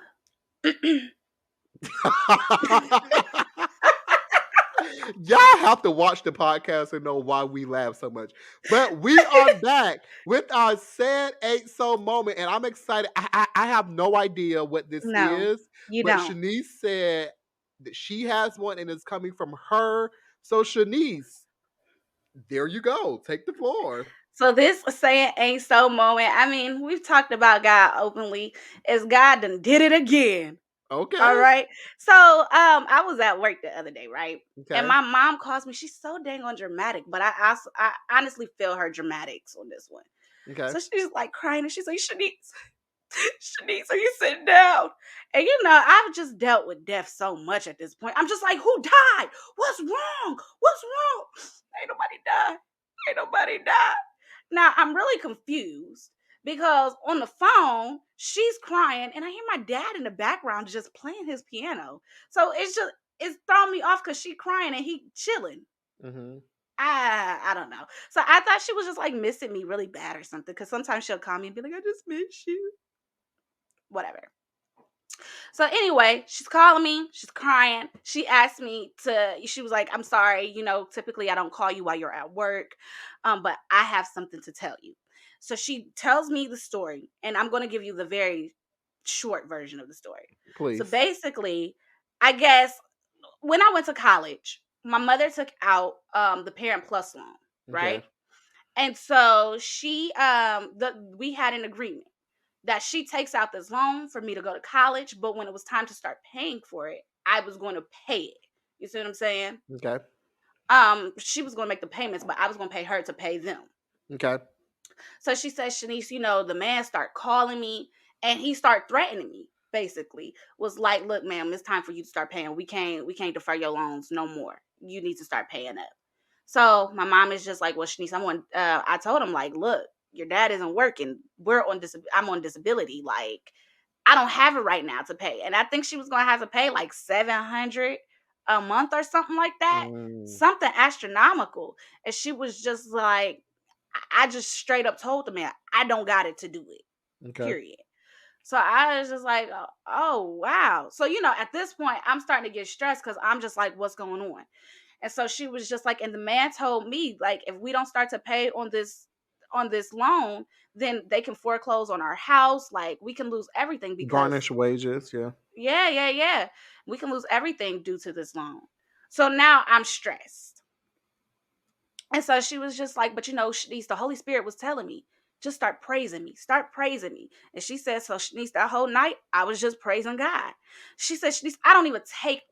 Y'all have to watch the podcast and know why we laugh so much. But we are back with our Said Ain't So moment, and I'm excited. I have no idea what this No, is, you but don't. Shanice said that she has one and it's coming from her. So Shanice, there you go. Take the floor. So this saying ain't so moment. I mean, we've talked about God openly. As God done did it again. All Okay. right. So I was at work the other day, right? And Okay. my mom calls me. She's so dang on dramatic, but I honestly feel her dramatics on this one. Okay. So she's like crying and she's like, Shanice, Shanice, are you sitting down? And I've just dealt with death so much at this point. I'm just like, who died? What's wrong? What's wrong? Ain't nobody died. Ain't nobody died. Now I'm really confused because on the phone, she's crying, and I hear my dad in the background just playing his piano. So it's throwing me off because she crying and he chilling. Mm-hmm. I don't know. So I thought she was just like missing me really bad or something. Cause sometimes she'll call me and be like, I just miss you. Whatever. So anyway, she's calling me, she's crying. She was like, I'm sorry, typically I don't call you while you're at work. But I have something to tell you. So she tells me the story, and I'm gonna give you the very short version of the story. So Please. basically, I guess when I went to college, my mother took out the Parent Plus loan, Okay. right? And so we had an agreement that she takes out this loan for me to go to college, but when it was time to start paying for it, I was going to pay it. You see what I'm saying? Okay. She was going to make the payments, but I was going to pay her to pay them. Okay. So she said, Shanice, the man start calling me and he start threatening me. Basically, was like, look, ma'am, it's time for you to start paying. We can't defer your loans no more. You need to start paying up. So my mom is just like, well, Shanice, I told him, like, look, your dad isn't working. I'm on disability. Like, I don't have it right now to pay. And I think she was gonna have to pay like 700 a month or something like that. Mm, Something astronomical. And she was just like, I just straight up told the man, I don't got it to do it. okay. Period. So I was just like, oh wow. So at this point, I'm starting to get stressed because I'm just like, what's going on? And so she was just like, and the man told me, like, if we don't start to pay on this loan, then they can foreclose on our house. Like, we can lose everything because Garnish wages. Yeah. yeah, yeah, yeah. We can lose everything due to this loan. So now I'm stressed. And so she was just like, but Shanice, the Holy Spirit was telling me, just start praising me. Start praising me. And she said, so Shanice, that whole night, I was just praising God. She said, Shanice, I don't even take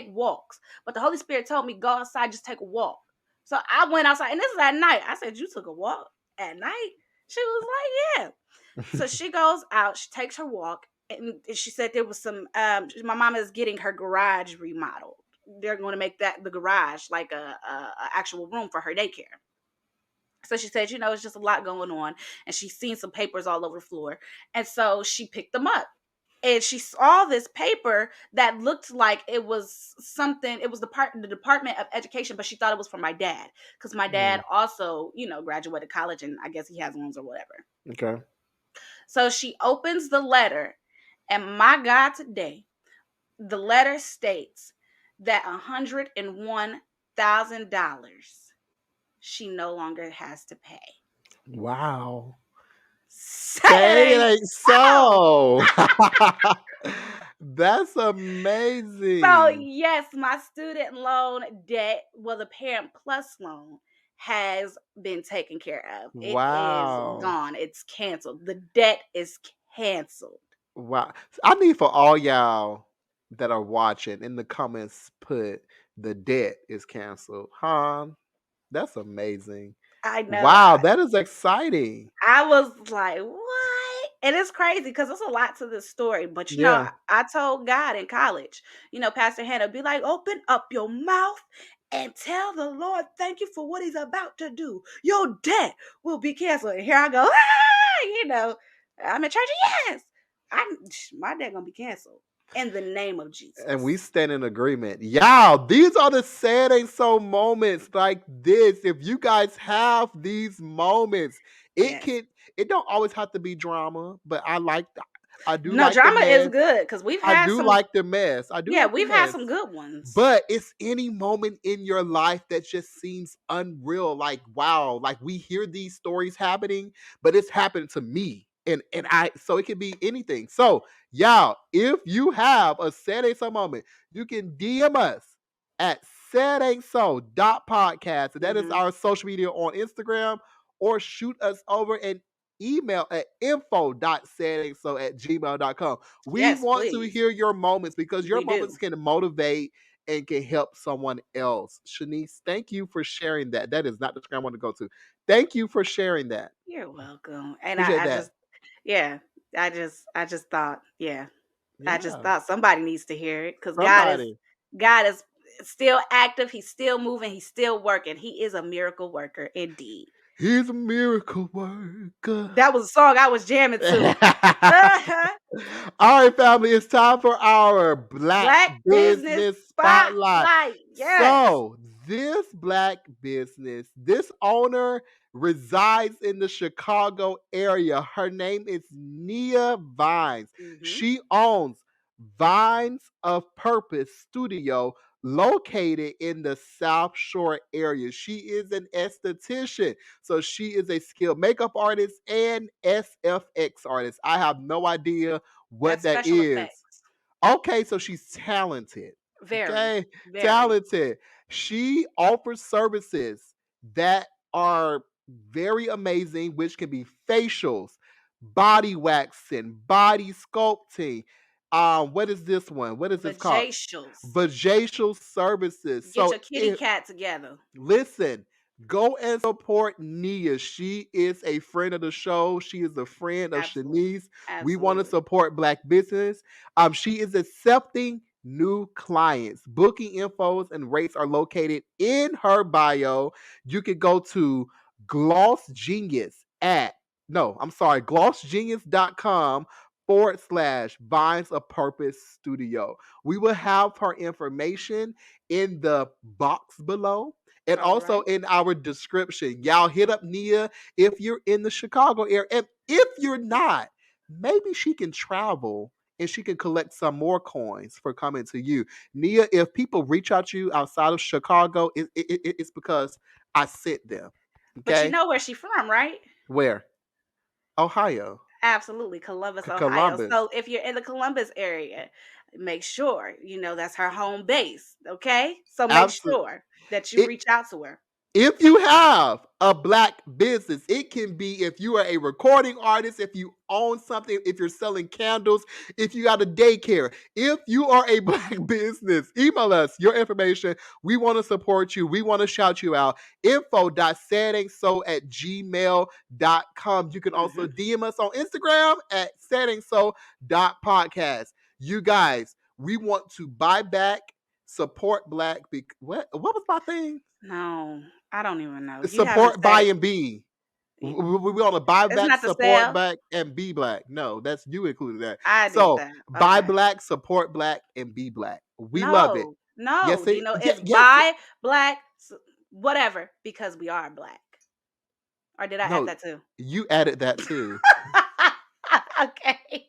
walks. But the Holy Spirit told me, go outside, just take a walk. So I went outside, and this is at night. I said, you took a walk at night? She was like, yeah. So she goes out, she takes her walk, and she said there was some my mom is getting her garage remodeled. They're going to make that the garage like a actual room for her daycare. So she said, it's just a lot going on, and she's seen some papers all over the floor, and so she picked them up. And she saw this paper that looked like it was something. It was the Department of Education, but she thought it was from my dad because my Mm, dad also, graduated college, and I guess he has loans or whatever. okay. So she opens the letter, and my God, today, the letter states that $101,000 she no longer has to pay. Wow. Say it Say it ain't ain't so. so. That's So amazing. yes, my student loan debt, well, the Parent Plus loan has been taken care of. It is Wow. gone. It's canceled. The debt is canceled. Wow. I need for all y'all that are watching in the comments put the debt is canceled. Huh? That's amazing. I know. Wow, that is exciting. I was like, what? And it's crazy because there's a lot to this story. But Yeah. I told God in college, Pastor Hannah be like, open up your mouth and tell the Lord thank you for what he's about to do. Your debt will be canceled. And here I go, I'm in church. Yes. My debt gonna be canceled in the name of And we Jesus. stand in agreement. Yeah, these are the sad ain't so moments like this. If you guys have these moments, it Yes. can it don't always have to be drama, but I do No, like the drama is mess. good because I do like the mess. I do like the we've had mess. some good ones. But it's any moment in your life that just seems unreal. Like, wow, like we hear these stories happening, but it's happened to me. And I so it could be anything. So y'all, if you have a sad ain't so moment, you can DM us at said ain't so dot podcast. And that is Hmm. our social media on Instagram, or shoot us over an email at info.saidaintso at gmail.com. We Yes, want to please. hear your moments because your We moments do. can motivate and can help someone else. Shanice, thank you for sharing that. That is not the screen I want to go to. Thank you for sharing that. You're welcome. And Appreciate I that. just, yeah. I just thought, yeah. I just Yeah. thought somebody needs to hear it because Somebody. God is still active. He's still moving. He's still working. He is a miracle worker indeed. He's a miracle worker. That was a song I was jamming to. All right, family, it's time for our Black Black business Business Spotlight. spotlight. Yes. So, this Black business, this owner resides in the Chicago area. Her name is Nia Vines. Hmm. She owns Vines of Purpose Studio located in the South Shore area. She is an esthetician. So she is a skilled makeup artist and SFX artist. I have no idea what That's that special is. effects. Okay, so she's talented. Very, Okay, very. talented. She offers services that are very amazing, which can be facials, body waxing, body sculpting. What is this one? What is this called? Vajacials. Vajacial services. Get So your kitty if cat together. listen, go and support Nia. She is a friend of the show. She is a friend of Absolutely. Shenise. We want to Absolutely. support Black business. She is accepting new clients. Booking infos and rates are located in her bio. You can go to Gloss Genius at no, I'm sorry, glossgenius.com/ Vines of Purpose Studio. We will have her information in the box below and All also right. in our description. Y'all hit up Nia if you're in the Chicago area. And if you're not, maybe she can travel and she can collect some more coins for coming to you. Nia, if people reach out to you outside of Chicago, it's because I sent them. But you Okay? know where she from, right? Where? Ohio. Absolutely, Columbus, Ohio. Columbus. So if you're in the Columbus area, make sure that's her home base. Okay, so make Absolutely. sure that you reach out to her. If you have a Black business, it can be if you are a recording artist, if you own something, if you're selling candles, if you got a daycare, if you are a Black business, email us your information. We want to support you. We want to shout you out. info.saidandso@gmail.com. You can also Hmm. DM us on Instagram at saidandso.podcast. You guys, we want to buy back, support Black. What was my thing? No, I don't even know. You haven't Support, said buy, it. and be. We want to buy It's back, not the support sale. Black, and be Black. No, that's you included that. I did So that. buy Okay. Black, support Black, and be Black. We love it. No, no. Yes, it, It's yes. buy black, whatever, because we are black. Or did I add No, that too? you added that too. Okay.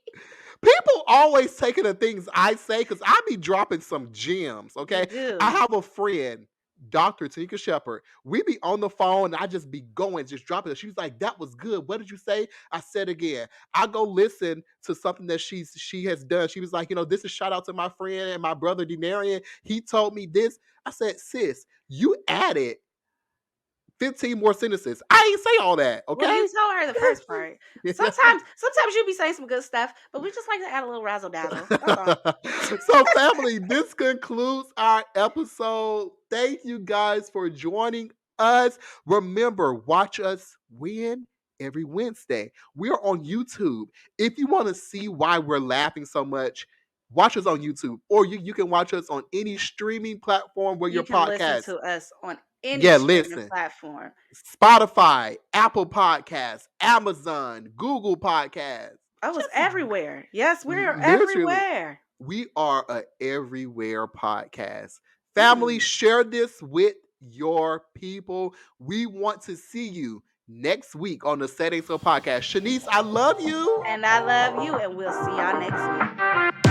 People always taking the things I say because I be dropping some gems. You Okay, I do. have a friend, Dr. Tika Shepherd. We be on the phone and I just be going, just dropping it. She was like, "That was good. What did you say?" I said again. I go listen to something that she has done. She was like, "This is shout out to my friend and my brother Denarian. He told me this." I said, "Sis, you added 15 more sentences. I ain't say all that, Well, okay?" you told her the first part. Sometimes you be saying some good stuff, but we just like to add a little razzle dazzle. That's all. So, family, this concludes our episode. Thank you guys for joining us. Remember, watch us win every Wednesday. We are on YouTube. If you want to see why we're laughing so much, watch us on YouTube, or you can watch us on any streaming platform where your You can listen podcast. to us on any Yeah, streaming listen. platform. Spotify, Apple Podcasts, Amazon, Google Podcasts. I was Just everywhere. Yes, we're literally, everywhere. we are a everywhere podcast. Family, Mm. share this with your people. We want to see you next week on the Setting So podcast. Shanice, I love you. And I love you, and we'll see y'all next week.